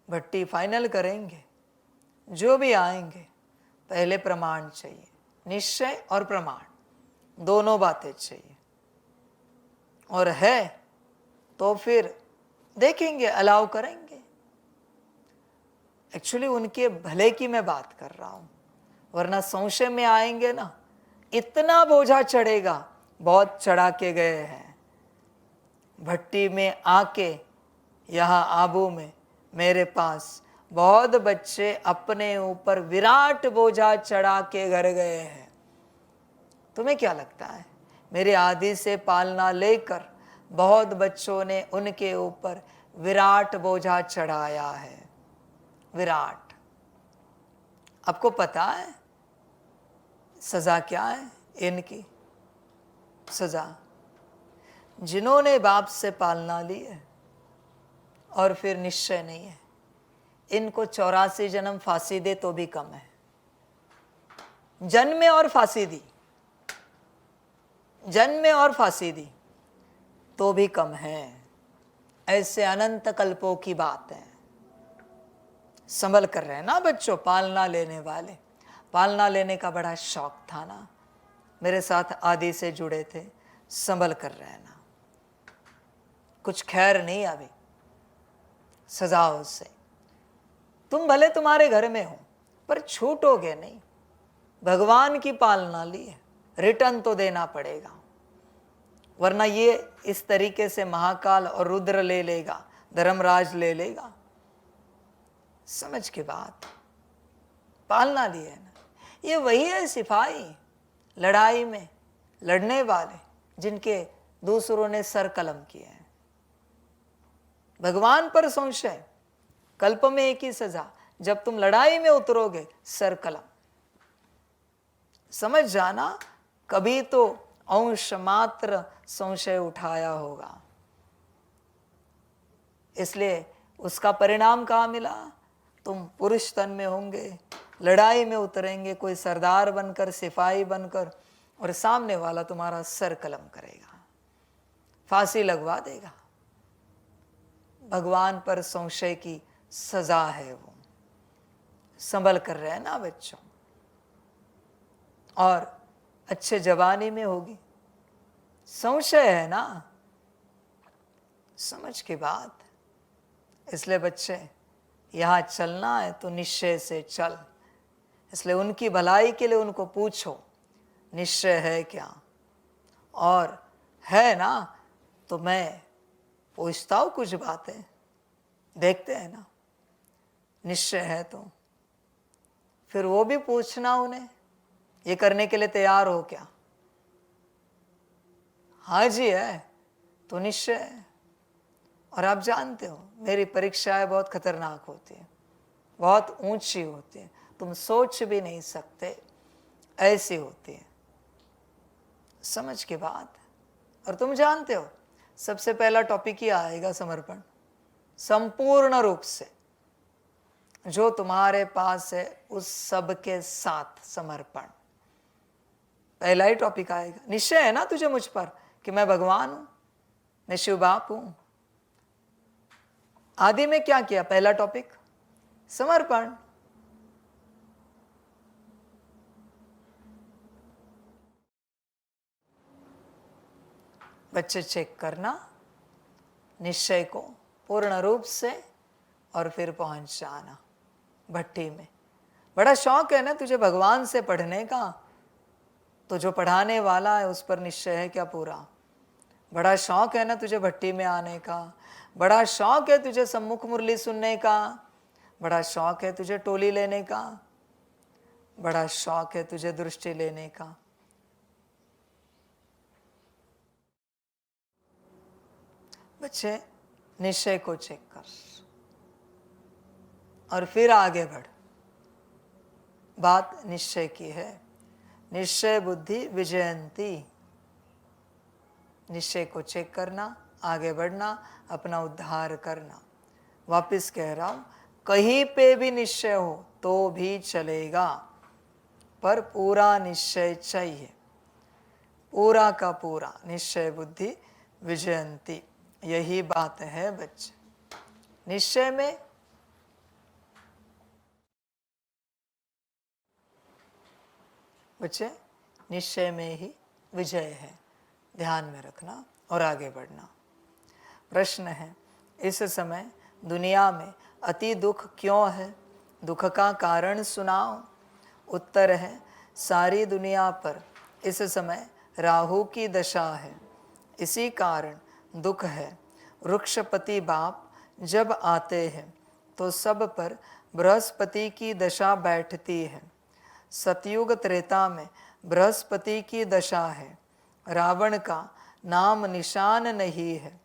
भट्टी फाइनल करेंगे, जो भी आएंगे पहले प्रमाण चाहिए, निश्चय और प्रमाण दोनों बातें चाहिए। और है तो फिर देखेंगे, अलाउ करेंगे। एक्चुअली उनके भले की मैं बात कर रहा हूं, वरना संशय में आएंगे ना, इतना बोझा चढ़ेगा, बहुत चढ़ा के गए हैं। भट्टी में आके यहाँ आबू में मेरे पास बहुत बच्चे अपने ऊपर विराट बोझा चढ़ा के घर गए हैं। तुम्हें क्या लगता है, मेरे आदि से पालना लेकर बहुत बच्चों ने उनके ऊपर विराट बोझा चढ़ाया है, विराट। आपको पता है सजा क्या है इनकी? सजा, जिन्होंने बाप से पालना ली है और फिर निश्चय नहीं है, इनको 84 जन्म फांसी दे तो भी कम है। जन्मे और फांसी दी, जन्मे और फांसी दी तो भी कम है। ऐसे अनंत कल्पों की बात है। संभल कर रहे ना बच्चों, पालना लेने वाले। पालना लेने का बड़ा शौक था ना, मेरे साथ आदि से जुड़े थे, संभल कर रहना। कुछ खैर नहीं अभी सजाओं से। तुम भले तुम्हारे घर में हो पर छूटोगे नहीं। भगवान की पालना ली है, रिटर्न तो देना पड़ेगा, वरना ये इस तरीके से महाकाल और रुद्र ले लेगा, धर्मराज ले लेगा। समझ की बात, पालना ली है ना। ये वही है सिपाही, लड़ाई में लड़ने वाले, जिनके दूसरों ने सर कलम किए हैं। भगवान पर संशय, कल्प में एक ही सजा, जब तुम लड़ाई में उतरोगे सर कलम। समझ जाना, कभी तो अंश मात्र संशय उठाया होगा, इसलिए उसका परिणाम कहाँ मिला? तुम पुरुष तन में होंगे, लड़ाई में उतरेंगे, कोई सरदार बनकर, सिपाही बनकर, और सामने वाला तुम्हारा सर कलम करेगा, फांसी लगवा देगा। भगवान पर संशय की सजा है वो। संभल कर रहे ना बच्चों, और अच्छे जवानी में होगी। संशय है ना, समझ की बात। इसलिए बच्चे यहाँ चलना है तो निश्चय से चल। इसलिए उनकी भलाई के लिए उनको पूछो निश्चय है क्या, और है ना तो मैं पूछता हूँ कुछ बातें, देखते हैं ना। निश्चय है तो फिर वो भी पूछना उन्हें, ये करने के लिए तैयार हो क्या? हाँ जी है तो निश्चय है। और आप जानते हो मेरी परीक्षाएं बहुत खतरनाक होती है, बहुत ऊंची होती है, तुम सोच भी नहीं सकते ऐसी होती है। समझ की बात। और तुम जानते हो सबसे पहला टॉपिक ही आएगा समर्पण, संपूर्ण रूप से जो तुम्हारे पास है उस सब के साथ समर्पण। पहला ही टॉपिक आएगा। निश्चय है ना तुझे मुझ पर कि मैं भगवान हूं, मैं शिव बाप हूं। आदि में क्या किया? पहला टॉपिक समर्पण। बच्चे चेक करना, निश्चय को पूर्ण रूप से और फिर पहुंच जाना भट्टी में। बड़ा शौक है ना तुझे भगवान से पढ़ने का, तो जो पढ़ाने वाला है उस पर निश्चय है क्या पूरा? बड़ा शौक है ना तुझे भट्टी में आने का, बड़ा शौक है तुझे सम्मुख मुरली सुनने का, बड़ा शौक है तुझे टोली लेने का, बड़ा शौक है तुझे दृष्टि लेने का। बच्चे निश्चय को चेक कर और फिर आगे बढ़। बात निश्चय की है। निश्चय बुद्धि विजयंती। निश्चय को चेक करना, आगे बढ़ना, अपना उद्धार करना। वापस कह रहा हूं, कहीं पे भी निश्चय हो तो भी चलेगा, पर पूरा निश्चय चाहिए, पूरा का पूरा। निश्चय बुद्धि विजयंती, यही बात है बच्चे। निश्चय में बच्चे, निश्चय में ही विजय है, ध्यान में रखना और आगे बढ़ना। प्रश्न है, इस समय दुनिया में अति दुख क्यों है? दुख का कारण सुनाओ। उत्तर है, सारी दुनिया पर इस समय राहु की दशा है, इसी कारण दुख है। वृक्षपति बाप जब आते हैं तो सब पर बृहस्पति की दशा बैठती है। सतयुग त्रेता में बृहस्पति की दशा है, रावण का नाम निशान नहीं है,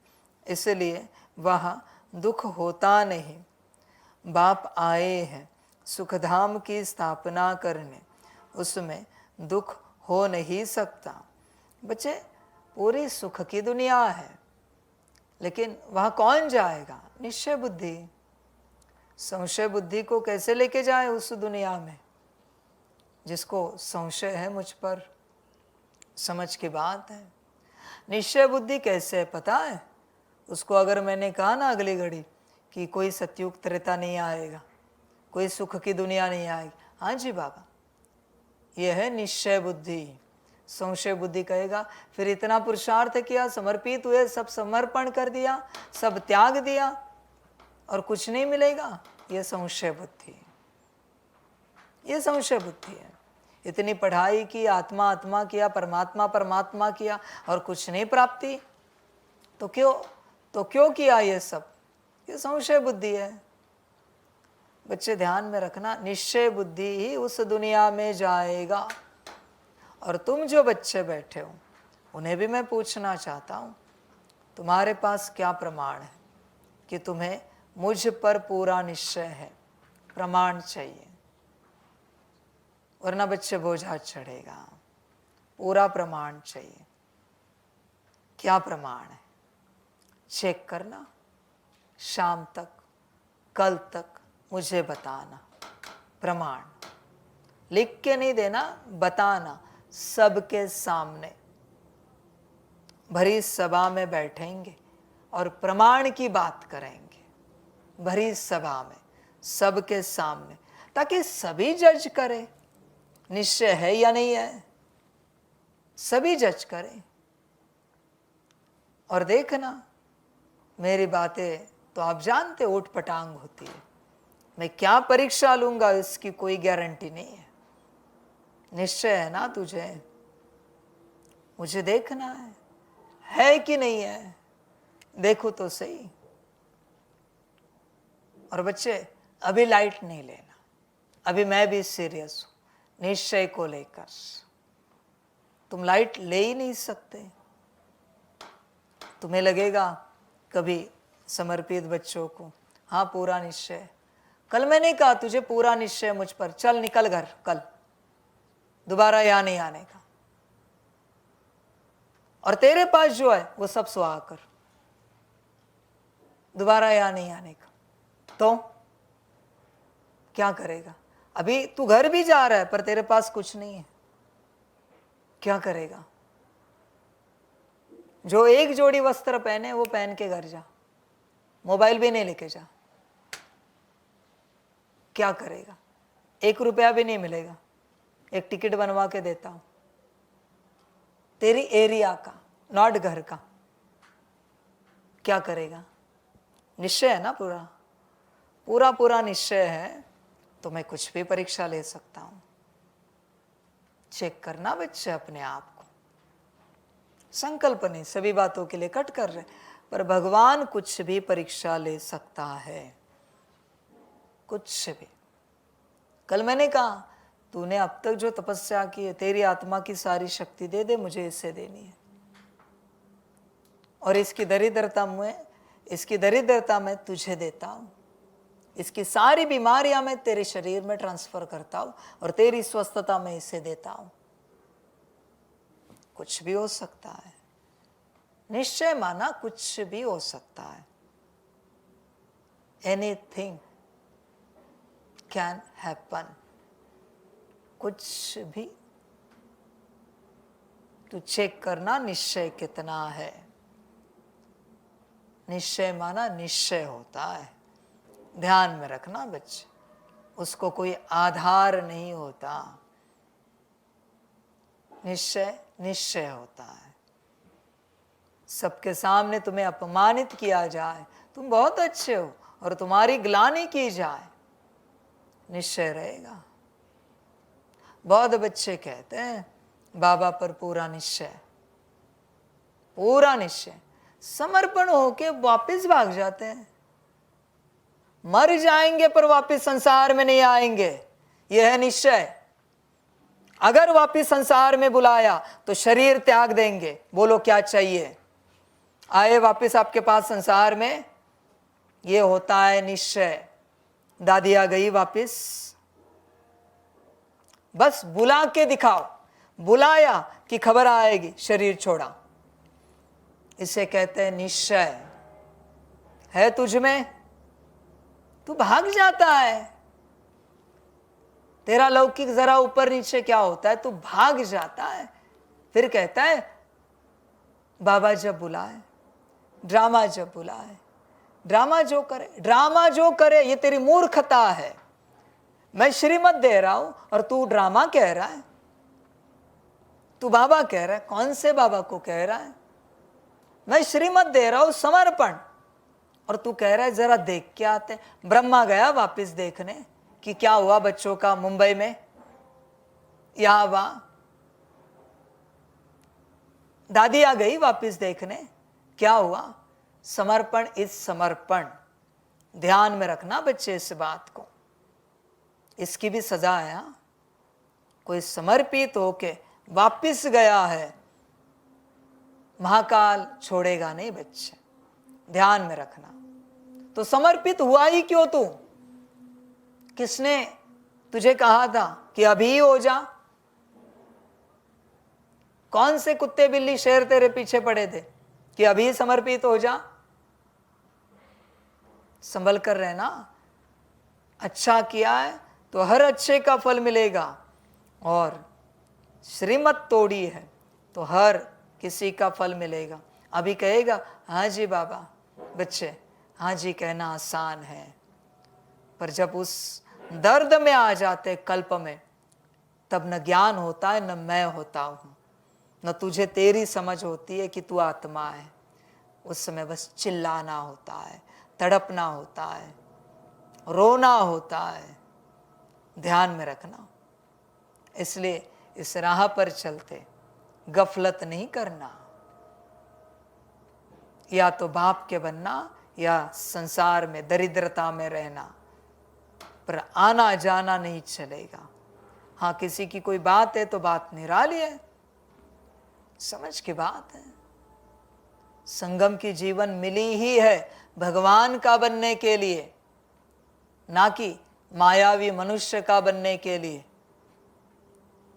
इसलिए वहाँ दुख होता नहीं। बाप आए हैं सुखधाम की स्थापना करने, उसमें दुख हो नहीं सकता। बच्चे, पूरी सुख की दुनिया है, लेकिन वहाँ कौन जाएगा? निश्चय बुद्धि। संशय बुद्धि को कैसे लेके जाए उस दुनिया में? जिसको संशय है मुझ पर, समझ की बात है। निश्चय बुद्धि कैसे है पता है? उसको अगर मैंने कहा ना अगली घड़ी कि कोई सतयुग त्रेता नहीं आएगा, कोई सुख की दुनिया नहीं आएगी, हाँ जी बाबा, यह है निश्चय बुद्धि। संशय बुद्धि कहेगा फिर इतना पुरुषार्थ किया, समर्पित हुए, सब समर्पण कर दिया, सब त्याग दिया और कुछ नहीं मिलेगा। यह संशय बुद्धि, यह संशय बुद्धि है। इतनी पढ़ाई की, आत्मा आत्मा किया, परमात्मा परमात्मा किया और कुछ नहीं प्राप्ति, तो क्यों किया ये सब? ये संशय बुद्धि है। बच्चे ध्यान में रखना, निश्चय बुद्धि ही उस दुनिया में जाएगा। और तुम जो बच्चे बैठे हो उन्हें भी मैं पूछना चाहता हूँ, तुम्हारे पास क्या प्रमाण है कि तुम्हें मुझ पर पूरा निश्चय है? प्रमाण चाहिए, वरना बच्चे बोझा चढ़ेगा। पूरा प्रमाण चाहिए। क्या प्रमाण है? चेक करना, शाम तक, कल तक मुझे बताना। प्रमाण लिख के नहीं देना, बताना। सबके सामने भरी सभा में बैठेंगे और प्रमाण की बात करेंगे, भरी सभा में, सबके सामने, ताकि सभी जज करें निश्चय है या नहीं है। सभी जज करें। और देखना, मेरी बातें तो आप जानते ऊट पटांग होती है, मैं क्या परीक्षा लूंगा इसकी कोई गारंटी नहीं है। निश्चय है ना तुझे? मुझे देखना है कि नहीं है? देखो तो सही। और बच्चे, अभी लाइट नहीं लेना, अभी मैं भी सीरियस हूं निश्चय को लेकर। तुम लाइट ले ही नहीं सकते। तुम्हें लगेगा कभी समर्पित बच्चों को, हाँ पूरा निश्चय। कल मैंने कहा तुझे पूरा निश्चय मुझ पर, चल निकल घर, कल दोबारा यहाँ नहीं आने का। और तेरे पास जो है वो सब सुहा कर, दोबारा यहाँ नहीं आने का। तो क्या करेगा? अभी तू घर भी जा रहा है पर तेरे पास कुछ नहीं है, क्या करेगा? जो एक जोड़ी वस्त्र पहने वो पहन के घर जा, मोबाइल भी नहीं लेके जा। क्या करेगा? 1 रुपया भी नहीं मिलेगा। एक टिकट बनवा के देता हूं, तेरी एरिया का, नॉट घर का। क्या करेगा? निश्चय है ना, पूरा पूरा पूरा निश्चय है तो मैं कुछ भी परीक्षा ले सकता हूं। चेक करना बच्चे अपने आप को। संकल्प नहीं, सभी बातों के लिए कट कर रहे, पर भगवान कुछ भी परीक्षा ले सकता है, कुछ भी। कल मैंने कहा, तूने अब तक जो तपस्या की है, तेरी आत्मा की सारी शक्ति दे दे, मुझे इससे देनी है। और इसकी दरिद्रता मैं तुझे देता हूं। इसकी सारी बीमारियां मैं तेरे शरीर में ट्रांसफर करता हूं और तेरी स्वस्थता मैं इसे देता हूं। कुछ भी हो सकता है, निश्चय माना कुछ भी हो सकता है। एनीथिंग कैन हैपन, कुछ भी। तू चेक करना निश्चय कितना है। निश्चय माना निश्चय होता है, ध्यान में रखना बच्चे। उसको कोई आधार नहीं होता, निश्चय निश्चय होता है। सबके सामने तुम्हें अपमानित किया जाए, तुम बहुत अच्छे हो, और तुम्हारी ग्लानि की जाए, निश्चय रहेगा। बहुत बच्चे कहते हैं बाबा पर पूरा निश्चय, पूरा निश्चय, समर्पण होके वापस भाग जाते हैं। मर जाएंगे पर वापस संसार में नहीं आएंगे, यह है निश्चय। अगर वापस संसार में बुलाया तो शरीर त्याग देंगे। बोलो क्या चाहिए? आए वापस आपके पास संसार में, ये होता है निश्चय। दादी आ गई वापस, बस बुला के दिखाओ, बुलाया कि खबर आएगी, शरीर छोड़ा। इसे कहते हैं निश्चय। है तुझ में, तू भाग जाता है। तेरा लौकिक जरा ऊपर नीचे क्या होता है, तू भाग जाता है। फिर कहता है बाबा जब बुलाए, ड्रामा जब बुलाए, ड्रामा जो करे ये तेरी मूर्खता है। मैं श्रीमत दे रहा हूं और तू ड्रामा कह रहा है। तू बाबा कह रहा है, कौन से बाबा को कह रहा है? मैं श्रीमत दे रहा हूं, समर्पण, और तू कह रहा है जरा देख के आते हैं। ब्रह्मा गया वापस देखने कि क्या हुआ बच्चों का मुंबई में, यहां वहां। दादी आ गई वापस देखने, क्या हुआ? समर्पण इस समर्पण। ध्यान में रखना बच्चे इस बात को, इसकी भी सजा है। हाँ? कोई समर्पित होके वापस गया है, महाकाल छोड़ेगा नहीं बच्चे, ध्यान में रखना। तो समर्पित हुआ ही क्यों तू? किसने तुझे कहा था कि अभी हो जा? कौन से कुत्ते बिल्ली शेर तेरे पीछे पड़े थे कि अभी समर्पित हो जा? संभल कर रहना। अच्छा किया है तो हर अच्छे का फल मिलेगा, और श्रीमत तोड़ी है तो हर किसी का फल मिलेगा। अभी कहेगा हाँ जी बाबा, बच्चे हाँ जी कहना आसान है, पर जब उस दर्द में आ जाते कल्प में, तब न ज्ञान होता है, न मैं होता हूं, न तुझे तेरी समझ होती है कि तू आत्मा है। उस समय बस चिल्लाना होता है, तड़पना होता है, रोना होता है। ध्यान में रखना। इसलिए इस राह पर चलते गफलत नहीं करना। या तो बाप के बनना या संसार में दरिद्रता में रहना, पर आना जाना नहीं चलेगा। हाँ, किसी की कोई बात है तो बात निराली है, समझ की बात है। संगम की जीवन मिली ही है भगवान का बनने के लिए, ना कि मायावी मनुष्य का बनने के लिए।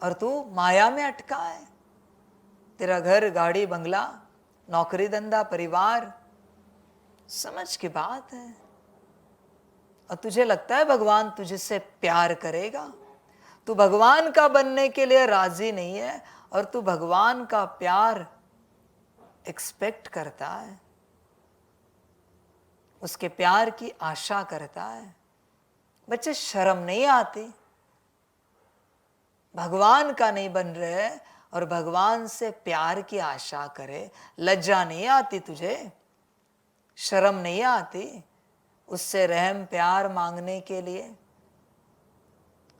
और तू माया में अटका है। तेरा घर, गाड़ी, बंगला, नौकरी, धंधा, परिवार, समझ की बात है। और तुझे लगता है भगवान तुझसे प्यार करेगा? तू भगवान का बनने के लिए राजी नहीं है, और तू भगवान का प्यार एक्सपेक्ट करता है, उसके प्यार की आशा करता है। बच्चे शर्म नहीं आती? भगवान का नहीं बन रहे और भगवान से प्यार की आशा करे, लज्जा नहीं आती तुझे? शर्म नहीं आती उससे रहम प्यार मांगने के लिए,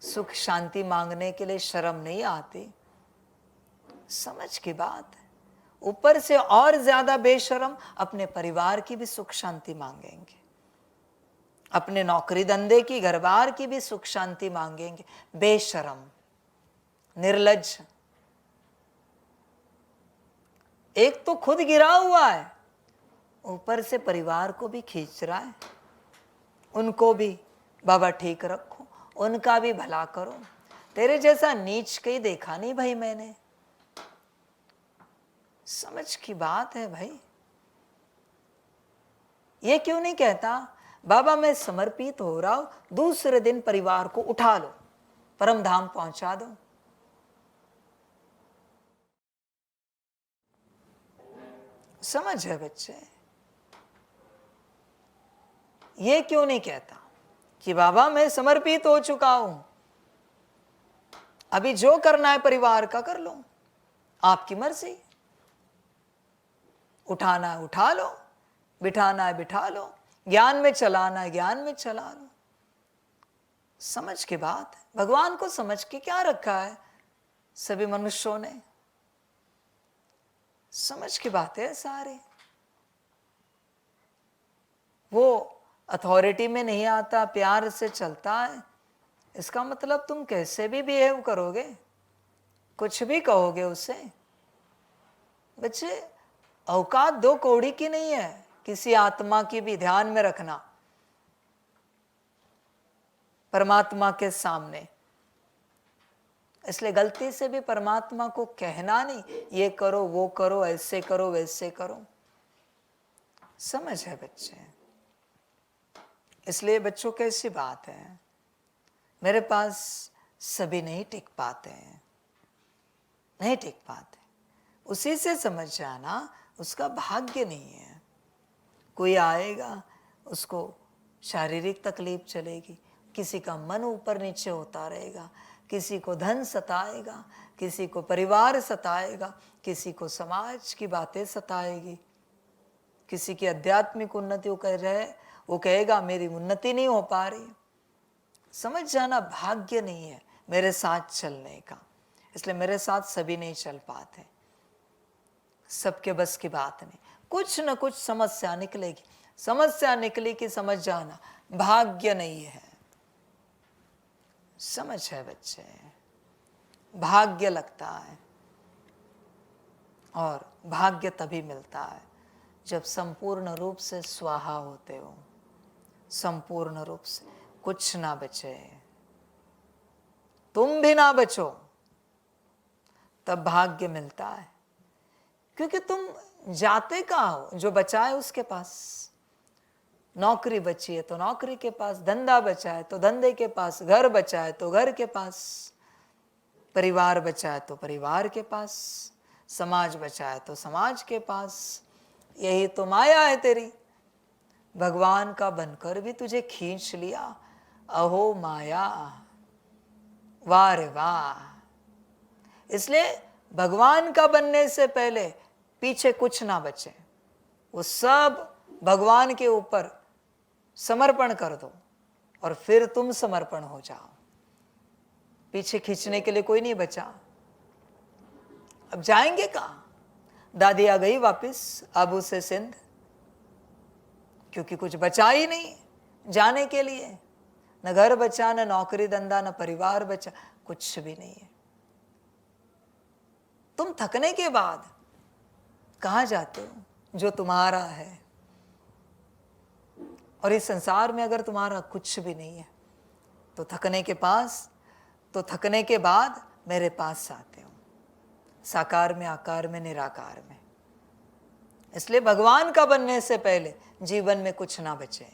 सुख शांति मांगने के लिए शर्म नहीं आती? समझ की बात है। ऊपर से और ज्यादा बेशर्म अपने परिवार की भी सुख शांति मांगेंगे, अपने नौकरी धंधे की, घर बार की भी सुख शांति मांगेंगे। बेशर्म, निर्लज्ज। एक तो खुद गिरा हुआ है, ऊपर से परिवार को भी खींच रहा है। उनको भी बाबा ठीक रखो, उनका भी भला करो। तेरे जैसा नीच कहीं देखा नहीं भाई मैंने। समझ की बात है भाई। ये क्यों नहीं कहता बाबा मैं समर्पित हो रहा हूं, दूसरे दिन परिवार को उठा लो, परम धाम पहुंचा दो। समझ है बच्चे? ये क्यों नहीं कहता कि बाबा मैं समर्पित हो चुका हूं, अभी जो करना है परिवार का कर लो, आपकी मर्जी। उठाना है उठा लो, बिठाना है बिठा लो, ज्ञान में चलाना है ज्ञान में चला लो। समझ की बात है। भगवान को समझ के क्या रखा है सभी मनुष्यों ने? समझ की बात है सारी। वो अथॉरिटी में नहीं आता, प्यार से चलता है। इसका मतलब तुम कैसे भी बिहेव करोगे, कुछ भी कहोगे उसे। बच्चे औकात दो कौड़ी की नहीं है, किसी आत्मा की भी ध्यान में रखना। परमात्मा के सामने इसलिए गलती से भी परमात्मा को कहना नहीं ये करो वो करो, ऐसे करो वैसे करो। समझ है बच्चे? इसलिए बच्चों कैसी बात है, मेरे पास सभी नहीं टिक पाते हैं, नहीं टिक पाते। उसी से समझ जाना उसका भाग्य नहीं है। कोई आएगा उसको शारीरिक तकलीफ चलेगी, किसी का मन ऊपर नीचे होता रहेगा, किसी को धन सताएगा, किसी को परिवार सताएगा, किसी को समाज की बातें सताएगी, किसी की आध्यात्मिक उन्नति वो कहेगा मेरी उन्नति नहीं हो पा रही। समझ जाना भाग्य नहीं है मेरे साथ चलने का। इसलिए मेरे साथ सभी नहीं चल पाते, सबके बस की बात नहीं। कुछ न कुछ समस्या निकलेगी। समस्या निकली कि समझ जाना भाग्य नहीं है। समझ है बच्चे? भाग्य लगता है, और भाग्य तभी मिलता है जब संपूर्ण रूप से स्वाहा होते हो, संपूर्ण रूप से कुछ ना बचे, तुम भी ना बचो, तब भाग्य मिलता है। क्योंकि तुम जाते कहाँ हो? जो बचा है उसके पास। नौकरी बची है तो नौकरी के पास, धंधा बचा है तो धंधे के पास, घर बचा है तो घर के पास, परिवार बचा है तो परिवार के पास, समाज बचा है तो समाज के पास। यही तो माया है तेरी। भगवान का बनकर भी तुझे खींच लिया। अहो माया, वाह रे वाह। इसलिए भगवान का बनने से पहले पीछे कुछ ना बचे, वो सब भगवान के ऊपर समर्पण कर दो और फिर तुम समर्पण हो जाओ। पीछे खींचने के लिए कोई नहीं बचा। अब जाएंगे कहाँ? दादी आ गई वापस आबू से सिंध, क्योंकि कुछ बचा ही नहीं जाने के लिए। न घर बचा, न नौकरी धंधा, न परिवार बचा, कुछ भी नहीं है। तुम थकने के बाद कहाँ जाते हो? जो तुम्हारा है। और इस संसार में अगर तुम्हारा कुछ भी नहीं है तो थकने के बाद मेरे पास आते हो, साकार में, आकार में, निराकार में। इसलिए भगवान का बनने से पहले जीवन में कुछ ना बचे,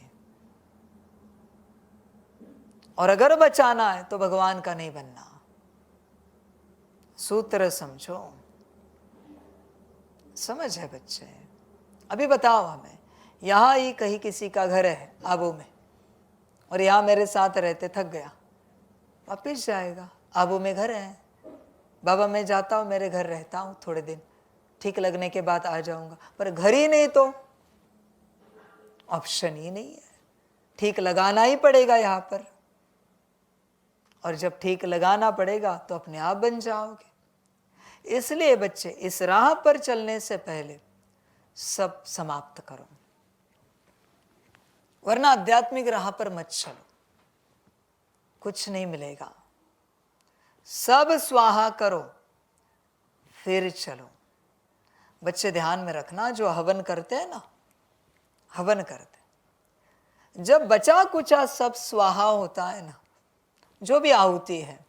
और अगर बचाना है तो भगवान का नहीं बनना। सूत्र समझो। समझ है बच्चे? अभी बताओ हमें, यहाँ ही कहीं किसी का घर है आबू में, और यहाँ मेरे साथ रहते थक गया, वापिस जाएगा। आबू में घर है, बाबा मैं जाता हूँ, मेरे घर रहता हूँ थोड़े दिन, ठीक लगने के बाद आ जाऊंगा। पर घर ही नहीं तो ऑप्शन ही नहीं है, ठीक लगाना ही पड़ेगा यहाँ पर। और जब ठीक लगाना पड़ेगा तो अपने आप बन जाओगे। इसलिए बच्चे, इस राह पर चलने से पहले सब समाप्त करो, वरना आध्यात्मिक राह पर मत चलो, कुछ नहीं मिलेगा। सब स्वाहा करो फिर चलो। बच्चे ध्यान में रखना, जो हवन करते हैं ना, हवन करते, जब बचा कुचा सब स्वाहा होता है ना, जो भी आहुति है,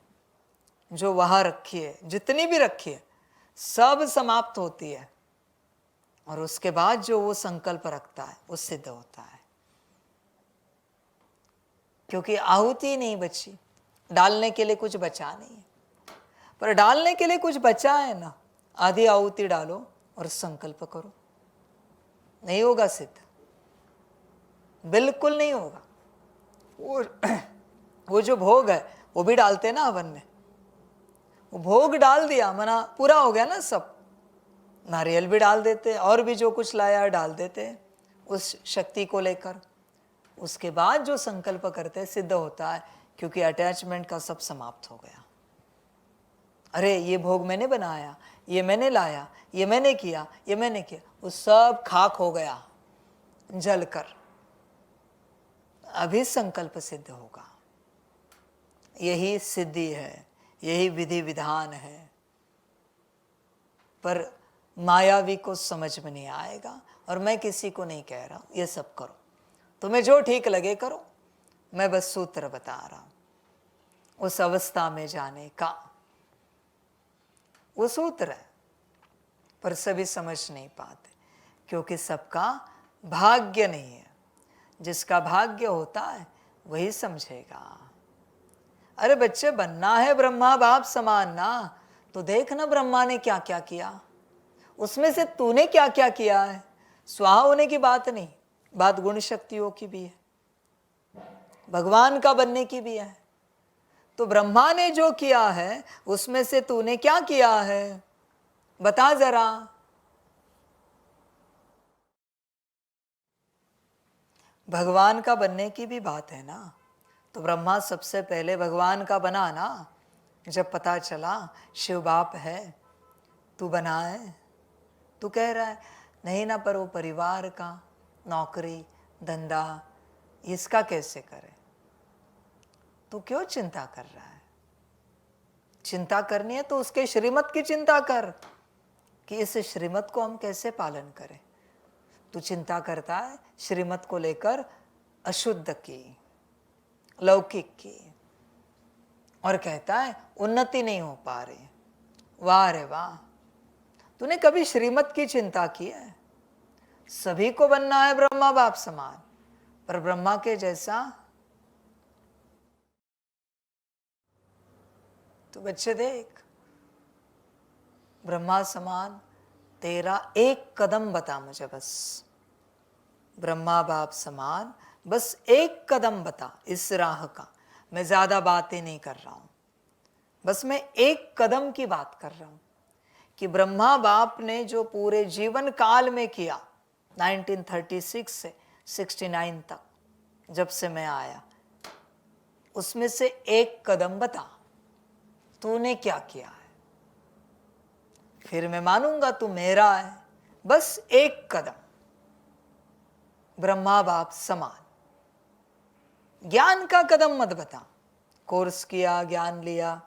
जो वहां रखी है, जितनी भी रखी है, सब समाप्त होती है। और उसके बाद जो वो संकल्प रखता है वो सिद्ध होता है, क्योंकि आहुति नहीं बची, डालने के लिए कुछ बचा नहीं है। पर डालने के लिए कुछ बचा है ना, आधी आहुति डालो और संकल्प करो, नहीं होगा सिद्ध, बिल्कुल नहीं होगा। वो जो भोग है वो भी डालते ना हवन में, वो भोग डाल दिया, मना पूरा हो गया ना, सब नारियल भी डाल देते, और भी जो कुछ लाया डाल देते उस शक्ति को लेकर। उसके बाद जो संकल्प करते सिद्ध होता है, क्योंकि अटैचमेंट का सब समाप्त हो गया। अरे ये भोग मैंने बनाया, ये मैंने लाया, ये मैंने किया, ये मैंने किया, वो सब खाक हो गया जलकर। अभी संकल्प सिद्ध होगा। यही सिद्धि है, यही विधि विधान है। पर मायावी को समझ में नहीं आएगा, और मैं किसी को नहीं कह रहा हूं ये सब करो, तुम्हें जो ठीक लगे करो, मैं बस सूत्र बता रहा हूं उस अवस्था में जाने का। वो सूत्र है, पर सभी समझ नहीं पाते, क्योंकि सबका भाग्य नहीं है। जिसका भाग्य होता है वही समझेगा। अरे बच्चे, बनना है ब्रह्मा बाप समान ना, तो देख ना ब्रह्मा ने क्या क्या किया, उसमें से तूने क्या क्या किया है। स्वाहा होने की बात नहीं, बात गुण शक्तियों की भी है, भगवान का बनने की भी है। तो ब्रह्मा ने जो किया है उसमें से तूने क्या किया है, बता जरा। भगवान का बनने की भी बात है ना, तो ब्रह्मा सबसे पहले भगवान का बना ना। जब पता चला शिव बाप है, तू बना है, तू कह रहा है नहीं ना, पर वो परिवार का नौकरी धंधा इसका कैसे करे। तू क्यों चिंता कर रहा है? चिंता करनी है तो उसके श्रीमत की चिंता कर, कि इस श्रीमत को हम कैसे पालन करें। तू चिंता करता है श्रीमत को लेकर अशुद्ध की, लौकिक की, और कहता है उन्नति नहीं हो पा रही। वाह रे वाह, तूने कभी श्रीमत की चिंता की है? सभी को बनना है ब्रह्मा बाप समान, पर ब्रह्मा के जैसा। तो बच्चे देख, ब्रह्मा समान तेरा एक कदम बता मुझे, बस ब्रह्मा बाप समान बस एक कदम बता इस राह का। मैं ज्यादा बातें नहीं कर रहा हूं, बस मैं एक कदम की बात कर रहा हूं, कि ब्रह्मा बाप ने जो पूरे जीवन काल में किया, 1936 से 69 तक जब से मैं आया, उसमें से एक कदम बता, तूने क्या किया है। फिर मैं मानूंगा तू मेरा है। बस एक कदम, ब्रह्मा बाप समान। ज्ञान का कदम मत बता, कोर्स किया, ज्ञान लिया,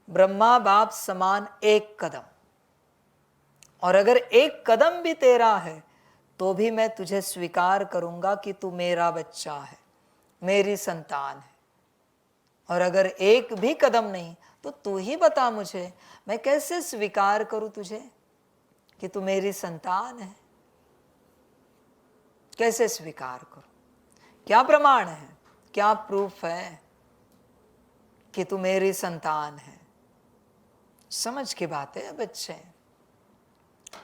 ब्रह्मा बाप समान एक कदम। और अगर एक कदम भी तेरा है तो भी मैं तुझे स्वीकार करूंगा कि तू मेरा बच्चा है, मेरी संतान है। और अगर एक भी कदम नहीं तो तू ही बता मुझे, मैं कैसे स्वीकार करूं तुझे कि तू मेरी संतान है। कैसे स्वीकार करूं? क्या प्रमाण है, क्या प्रूफ है कि तू मेरी संतान है? समझ की बात है बच्चे,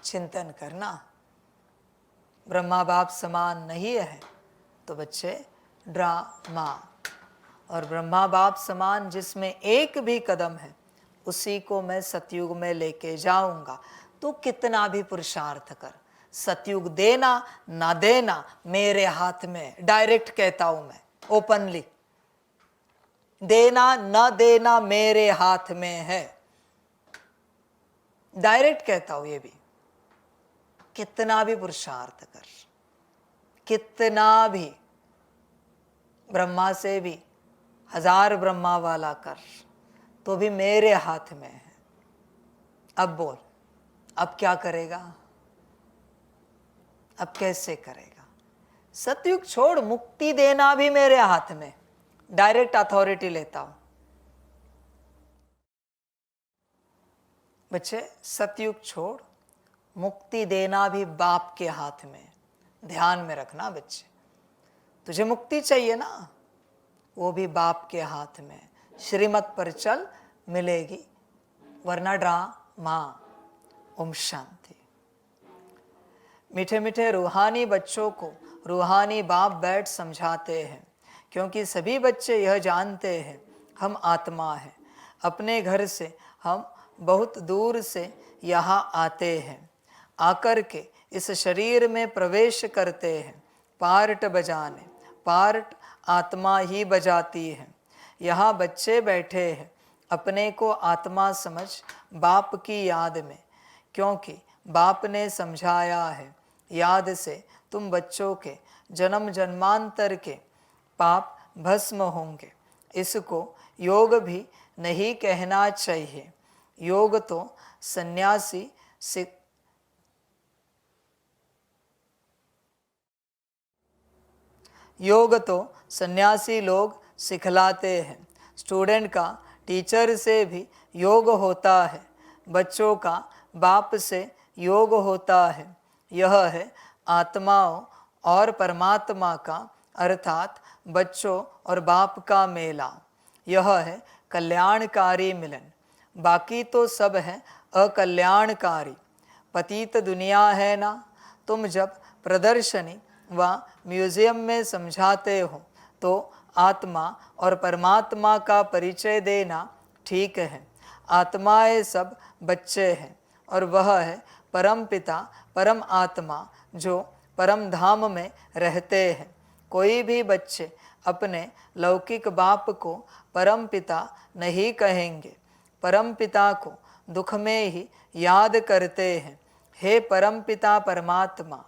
चिंतन करना। ब्रह्मा बाप समान नहीं है तो बच्चे ड्रामा। और ब्रह्मा बाप समान जिसमें एक भी कदम है उसी को मैं सतयुग में लेके जाऊंगा। तू कितना भी पुरुषार्थ कर, सतयुग देना ना देना मेरे हाथ में। डायरेक्ट कहता हूं मैं, ओपनली, देना न देना मेरे हाथ में है। डायरेक्ट कहता हूं ये भी। कितना भी पुरुषार्थ कर, कितना भी ब्रह्मा से भी 1000 ब्रह्मा वाला कर, तो भी मेरे हाथ में है। अब बोल, अब क्या करेगा? अब कैसे करेगा? सतयुग छोड़, मुक्ति देना भी मेरे हाथ में। डायरेक्ट अथॉरिटी लेता हूं। बच्चे, सतयुग छोड़, मुक्ति देना भी बाप के हाथ में। ध्यान में रखना बच्चे, तुझे मुक्ति चाहिए ना, वो भी बाप के हाथ में। श्रीमत पर चल, मिलेगी, वरना ड्रामा। ओम शांति। मीठे मीठे रूहानी बच्चों को रूहानी बाप बैठ समझाते हैं, क्योंकि सभी बच्चे यह जानते हैं हम आत्मा हैं। अपने घर से हम बहुत दूर से यहाँ आते हैं, आकर के इस शरीर में प्रवेश करते हैं पार्ट बजाने। पार्ट आत्मा ही बजाती है। यहाँ बच्चे बैठे हैं अपने को आत्मा समझ बाप की याद में, क्योंकि बाप ने समझाया है याद से तुम बच्चों के जन्म जन्मांतर के पाप भस्म होंगे। इसको योग भी नहीं कहना चाहिए। योग तो सन्यासी योग तो सन्यासी लोग सिखलाते हैं। स्टूडेंट का टीचर से भी योग होता है, बच्चों का बाप से योग होता है। यह है आत्माओं और परमात्मा का, अर्थात बच्चों और बाप का मेला। यह है कल्याणकारी मिलन, बाकी तो सब है अकल्याणकारी। पतित दुनिया है ना। तुम जब प्रदर्शनी व म्यूजियम में समझाते हो तो आत्मा और परमात्मा का परिचय देना ठीक है। आत्माएं सब बच्चे हैं और वह है परम पिता परम आत्मा जो परम धाम में रहते हैं। कोई भी बच्चे अपने लौकिक बाप को परम पिता नहीं कहेंगे। परम पिता को दुख में ही याद करते हैं। हे परम पिता परमात्मा,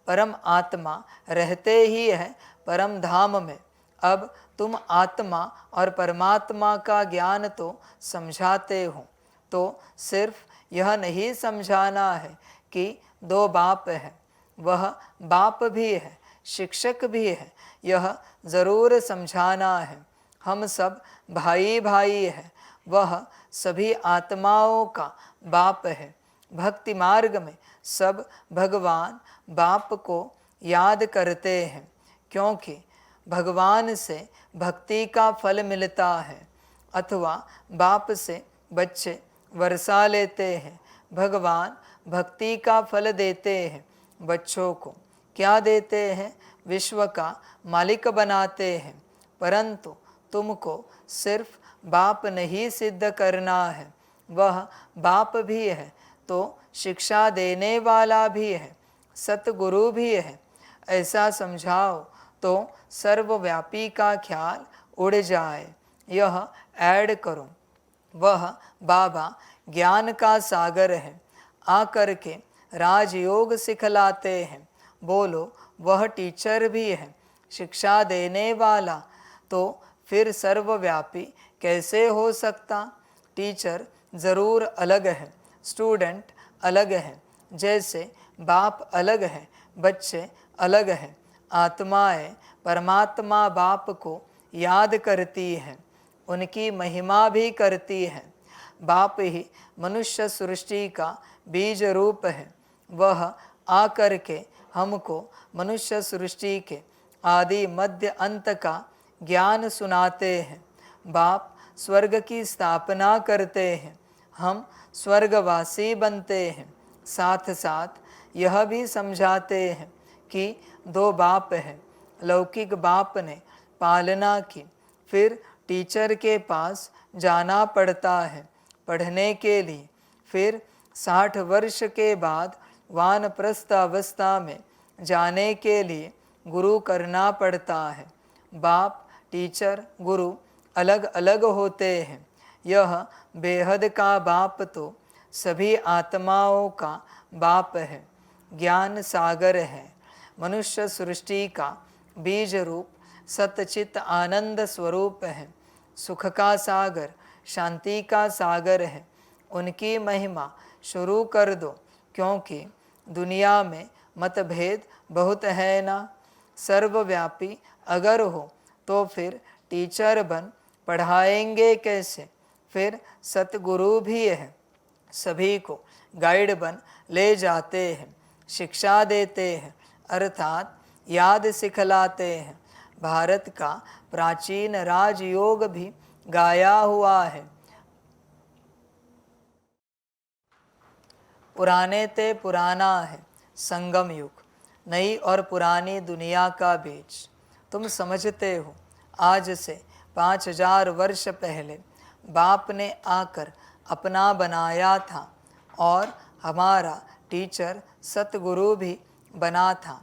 परम आत्मा रहते ही है परम धाम में। अब तुम आत्मा और परमात्मा का ज्ञान तो समझाते हो, तो सिर्फ यह नहीं समझाना है कि दो बाप है, वह बाप भी है शिक्षक भी है, यह ज़रूर समझाना है। हम सब भाई भाई है, वह सभी आत्माओं का बाप है। भक्ति मार्ग में सब भगवान बाप को याद करते हैं, क्योंकि भगवान से भक्ति का फल मिलता है, अथवा बाप से बच्चे वर्षा लेते हैं। भगवान भक्ति का फल देते हैं, बच्चों को क्या देते हैं? विश्व का मालिक बनाते हैं। परंतु तुमको सिर्फ बाप नहीं सिद्ध करना है, वह बाप भी है तो शिक्षा देने वाला भी है, सतगुरु भी है। ऐसा समझाओ तो सर्वव्यापी का ख्याल उड़ जाए। यह ऐड करो, वह बाबा ज्ञान का सागर है, आकर के राजयोग सिखलाते हैं। बोलो, वह टीचर भी है शिक्षा देने वाला, तो फिर सर्वव्यापी कैसे हो सकता? टीचर ज़रूर अलग है, स्टूडेंट अलग है। जैसे बाप अलग है, बच्चे अलग हैं। आत्माएं परमात्मा बाप को याद करती हैं, उनकी महिमा भी करती हैं। बाप ही मनुष्य सृष्टि का बीज रूप है। वह आकर के हमको मनुष्य सृष्टि के आदि मध्य अंत का ज्ञान सुनाते हैं। बाप स्वर्ग की स्थापना करते हैं, हम स्वर्गवासी बनते हैं। साथ साथ यह भी समझाते हैं कि दो बाप हैं। लौकिक बाप ने पालना की, फिर टीचर के पास जाना पड़ता है पढ़ने के लिए। फिर 60 वर्ष के बाद वानप्रस्थ अवस्था में जाने के लिए गुरु करना पड़ता है। बाप, टीचर, गुरु अलग अलग होते हैं। यह बेहद का बाप तो सभी आत्माओं का बाप है, ज्ञान सागर है। मनुष्य सृष्टि का बीज रूप सतचित आनंद स्वरूप है, सुख का सागर, शांति का सागर है। उनकी महिमा शुरू कर दो, क्योंकि दुनिया में मतभेद बहुत है ना। सर्वव्यापी अगर हो तो फिर टीचर बन पढ़ाएंगे कैसे? फिर सतगुरु भी है, सभी को गाइड बन ले जाते हैं, शिक्षा देते हैं, अर्थात याद सिखलाते हैं। भारत का प्राचीन राजयोग भी गाया हुआ है। पुराने ते पुराना है संगम युग, नई और पुरानी दुनिया का बीच। तुम समझते हो आज से 5000 वर्ष पहले बाप ने आकर अपना बनाया था और हमारा टीचर सतगुरु भी बना था।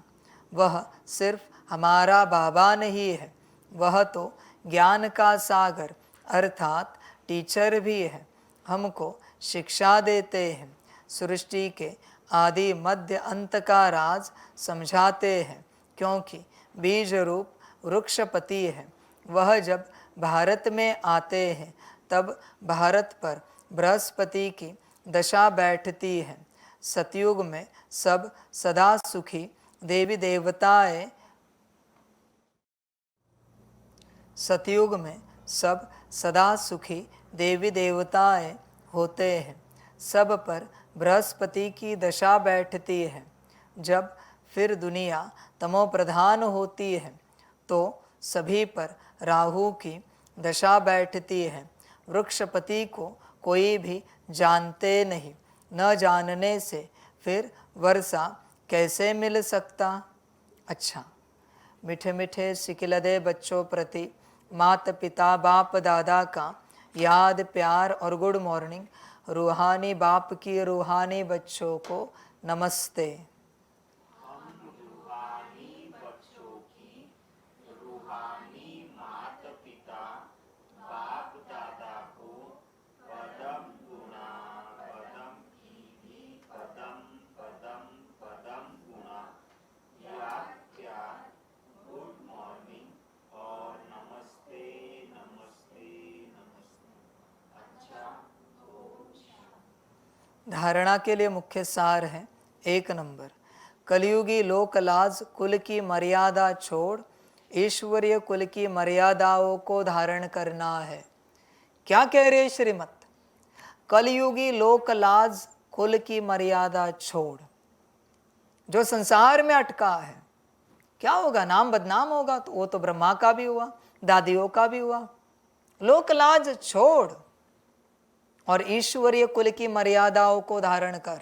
वह सिर्फ हमारा बाबा नहीं है, वह तो ज्ञान का सागर अर्थात टीचर भी है। हमको शिक्षा देते हैं, सृष्टि के आदि मध्य अंत का राज समझाते हैं, क्योंकि बीज रूप वृक्षपति है। वह जब भारत में आते हैं तब भारत पर बृहस्पति की दशा बैठती है। सतयुग में सब सदा सुखी देवी देवताएं सतयुग में सब सदा सुखी देवी देवताएं होते हैं। सब पर बृहस्पति की दशा बैठती है। जब फिर दुनिया तमो प्रधान होती है तो सभी पर राहु की दशा बैठती है। वृक्षपति को कोई भी जानते नहीं, न जानने से फिर वर्षा कैसे मिल सकता? अच्छा, मीठे मीठे सिकिलदे बच्चों प्रति माता पिता बाप दादा का याद प्यार और गुड मॉर्निंग। रूहानी बाप की रूहानी बच्चों को नमस्ते। धारणा के लिए मुख्य सार है। 1 नंबर, कलयुगी लोकलाज कुल की मर्यादा छोड़ ईश्वरीय कुल की मर्यादाओं को धारण करना है। क्या कह रहे श्रीमत? कलयुगी लोकलाज कुल की मर्यादा छोड़। जो संसार में अटका है, क्या होगा? नाम बदनाम होगा। तो वो तो ब्रह्मा का भी हुआ, दादियों का भी हुआ। लोकलाज छोड़ और ईश्वरीय कुल की मर्यादाओं को धारण कर।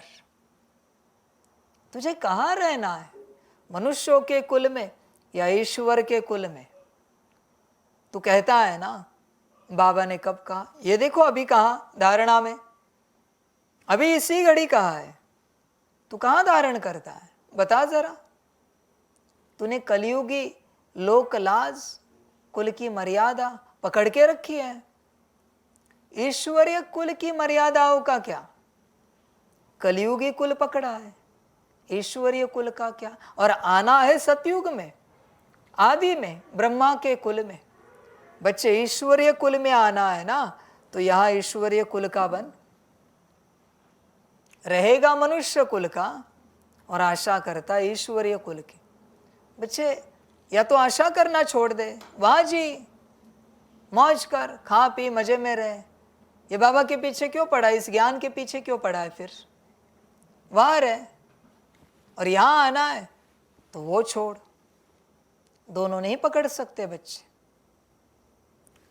तुझे कहाँ रहना है, मनुष्यों के कुल में या ईश्वर के कुल में? तू कहता है ना, बाबा ने कब कहा? ये देखो अभी कहा धारणा में, अभी इसी घड़ी कहा है। तू कहाँ धारण करता है? बता जरा। तूने कलयुगी लोकलाज कुल की मर्यादा पकड़ के रखी है। ईश्वरीय कुल की मर्यादाओं का क्या? कलयुगी कुल पकड़ा है, ईश्वरीय कुल का क्या? और आना है सतयुग में, आदि में, ब्रह्मा के कुल में। बच्चे ईश्वरीय कुल में आना है ना, तो यहां ईश्वरीय कुल का बन रहेगा, मनुष्य कुल का, और आशा करता ईश्वरीय कुल की। बच्चे या तो आशा करना छोड़ दे, वाह जी मौज कर, खा पी मजे में रहे। ये बाबा के पीछे क्यों पड़ा, इस ज्ञान के पीछे क्यों पड़ा है? फिर वहां रहे, और यहां आना है तो वो छोड़। दोनों नहीं पकड़ सकते बच्चे।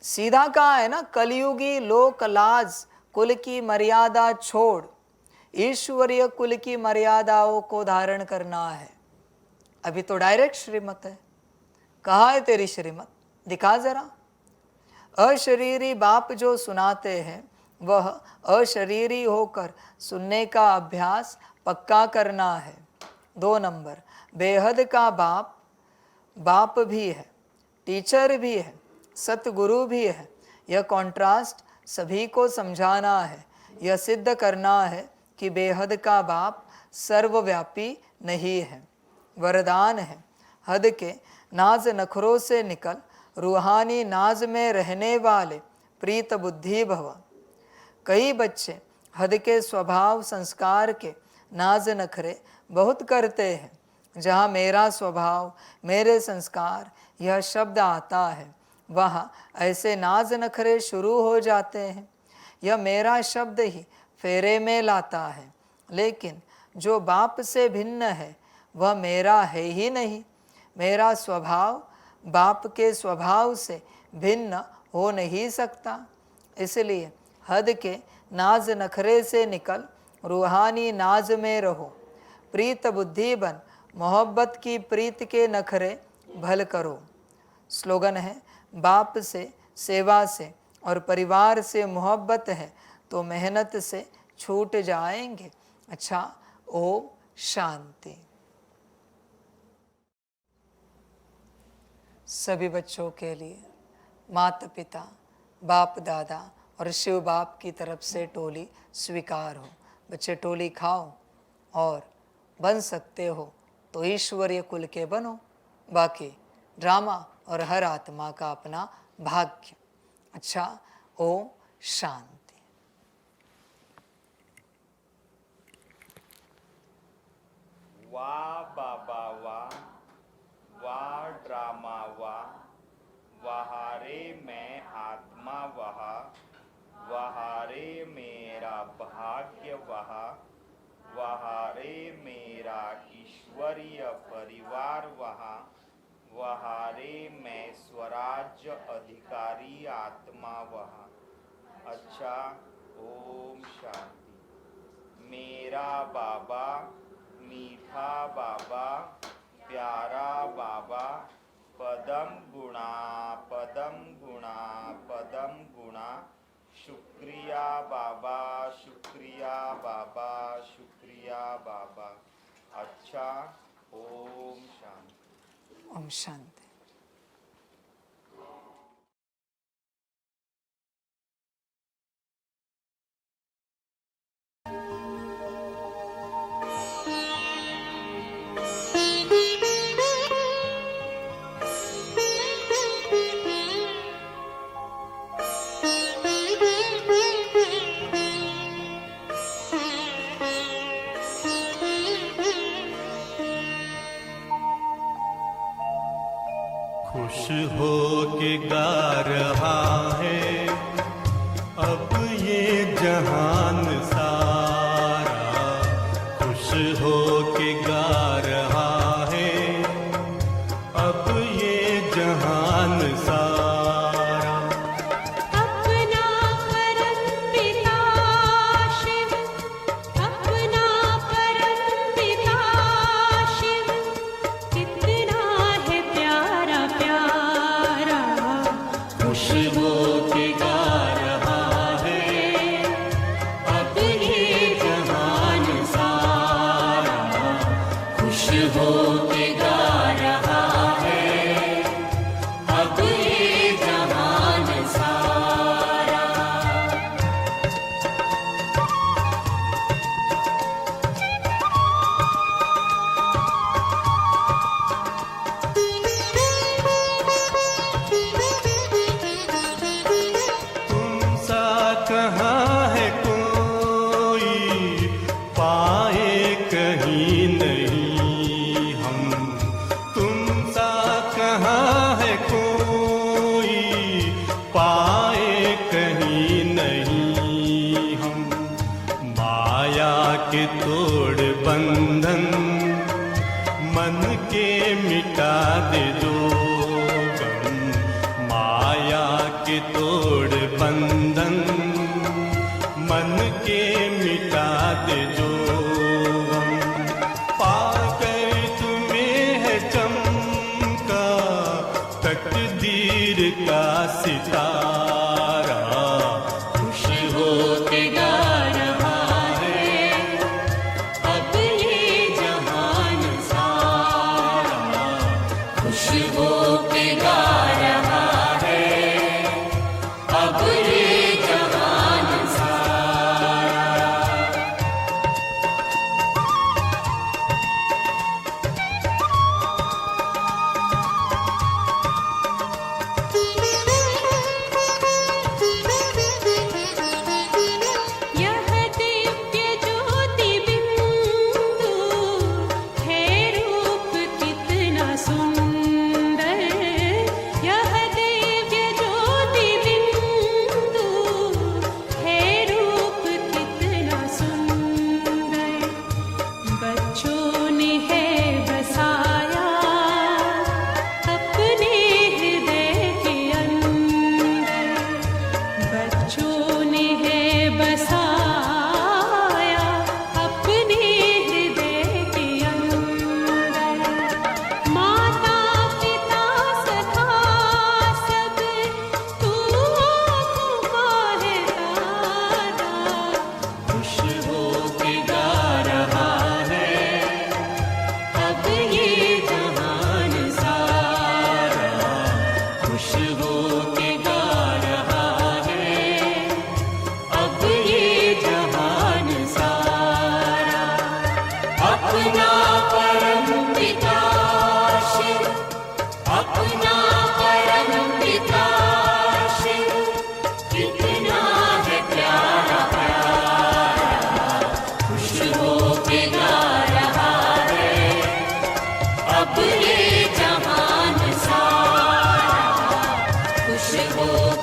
सीधा कहा है ना, कलयुगी लोकलाज कुल की मर्यादा छोड़ ईश्वरीय कुल की मर्यादाओं को धारण करना है। अभी तो डायरेक्ट श्रीमत है। कहाँ है तेरी श्रीमत? दिखा जरा। अशरीरी बाप जो सुनाते हैं वह अशरीरी होकर सुनने का अभ्यास पक्का करना है। 2 नंबर, बेहद का बाप बाप भी है, टीचर भी है, सतगुरु भी है। यह कॉन्ट्रास्ट सभी को समझाना है। यह सिद्ध करना है कि बेहद का बाप सर्वव्यापी नहीं है, वरदान है। हद के नाज नखरों से निकल रूहानी नाज में रहने वाले प्रीत बुद्धि भव। कई बच्चे हद के स्वभाव संस्कार के नाज नखरे बहुत करते हैं। जहाँ मेरा स्वभाव, मेरे संस्कार यह शब्द आता है, वहाँ ऐसे नाज नखरे शुरू हो जाते हैं। यह मेरा शब्द ही फेरे में लाता है। लेकिन जो बाप से भिन्न है वह मेरा है ही नहीं। मेरा स्वभाव बाप के स्वभाव से भिन्न हो नहीं सकता। इसलिए हद के नाज नखरे से निकल रूहानी नाज में रहो। प्रीत बुद्धि बन मोहब्बत की प्रीत के नखरे भल करो। स्लोगन है, बाप से, सेवा से और परिवार से मोहब्बत है तो मेहनत से छूट जाएंगे। अच्छा, ओम शांति। सभी बच्चों के लिए माता पिता, बाप दादा और शिव बाप की तरफ से टोली स्वीकार हो। बच्चे टोली खाओ और बन सकते हो तो ईश्वरीय कुल के बनो। बाकी ड्रामा और हर आत्मा का अपना भाग्य। अच्छा, ओम शांति। वाह बाबा वाह, वाह ड्रामा वाह, वहारे मैं आत्मा वहा, वहारे मेरा भाग्य वहा, वहारे मेरा ईश्वरीय परिवार वहा, वहारे मैं स्वराज्य अधिकारी आत्मा वहा। अच्छा, ओम शांति। मेरा बाबा, मीठा बाबा, प्यारा बाबा, पदम गुणा पदम गुणा पदम गुणा, शुक्रिया बाबा, शुक्रिया बाबा, शुक्रिया बाबा। अच्छा, ओम शांति। ओम शांति। खुश हो के गा रहा है अब ये जहान सारा, खुश हो के गा रहा है अब ये जहान सारा। अपना परम पिता शिव, अपना परम पिता शिव, कितना है प्यारा प्यारा। खुश हो के गा रहा है अब ये जहान सारा, खुश हो के गा रहा है अब ये जहान सारा। तुम सा कहाँ है कोई, पाए कहीं नहीं हम। तुम सा कहाँ है कोई, पाए कहीं नहीं हम। माया के तोड़ बंधन मन के मिटा दे दो गम। माया के तोड़ बंधन मन के मिटा दे जो गम। पाकर तुम्हें है चमका तकदीर का सितारा, खुश हो के गा रहा है अब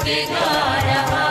के गा रहा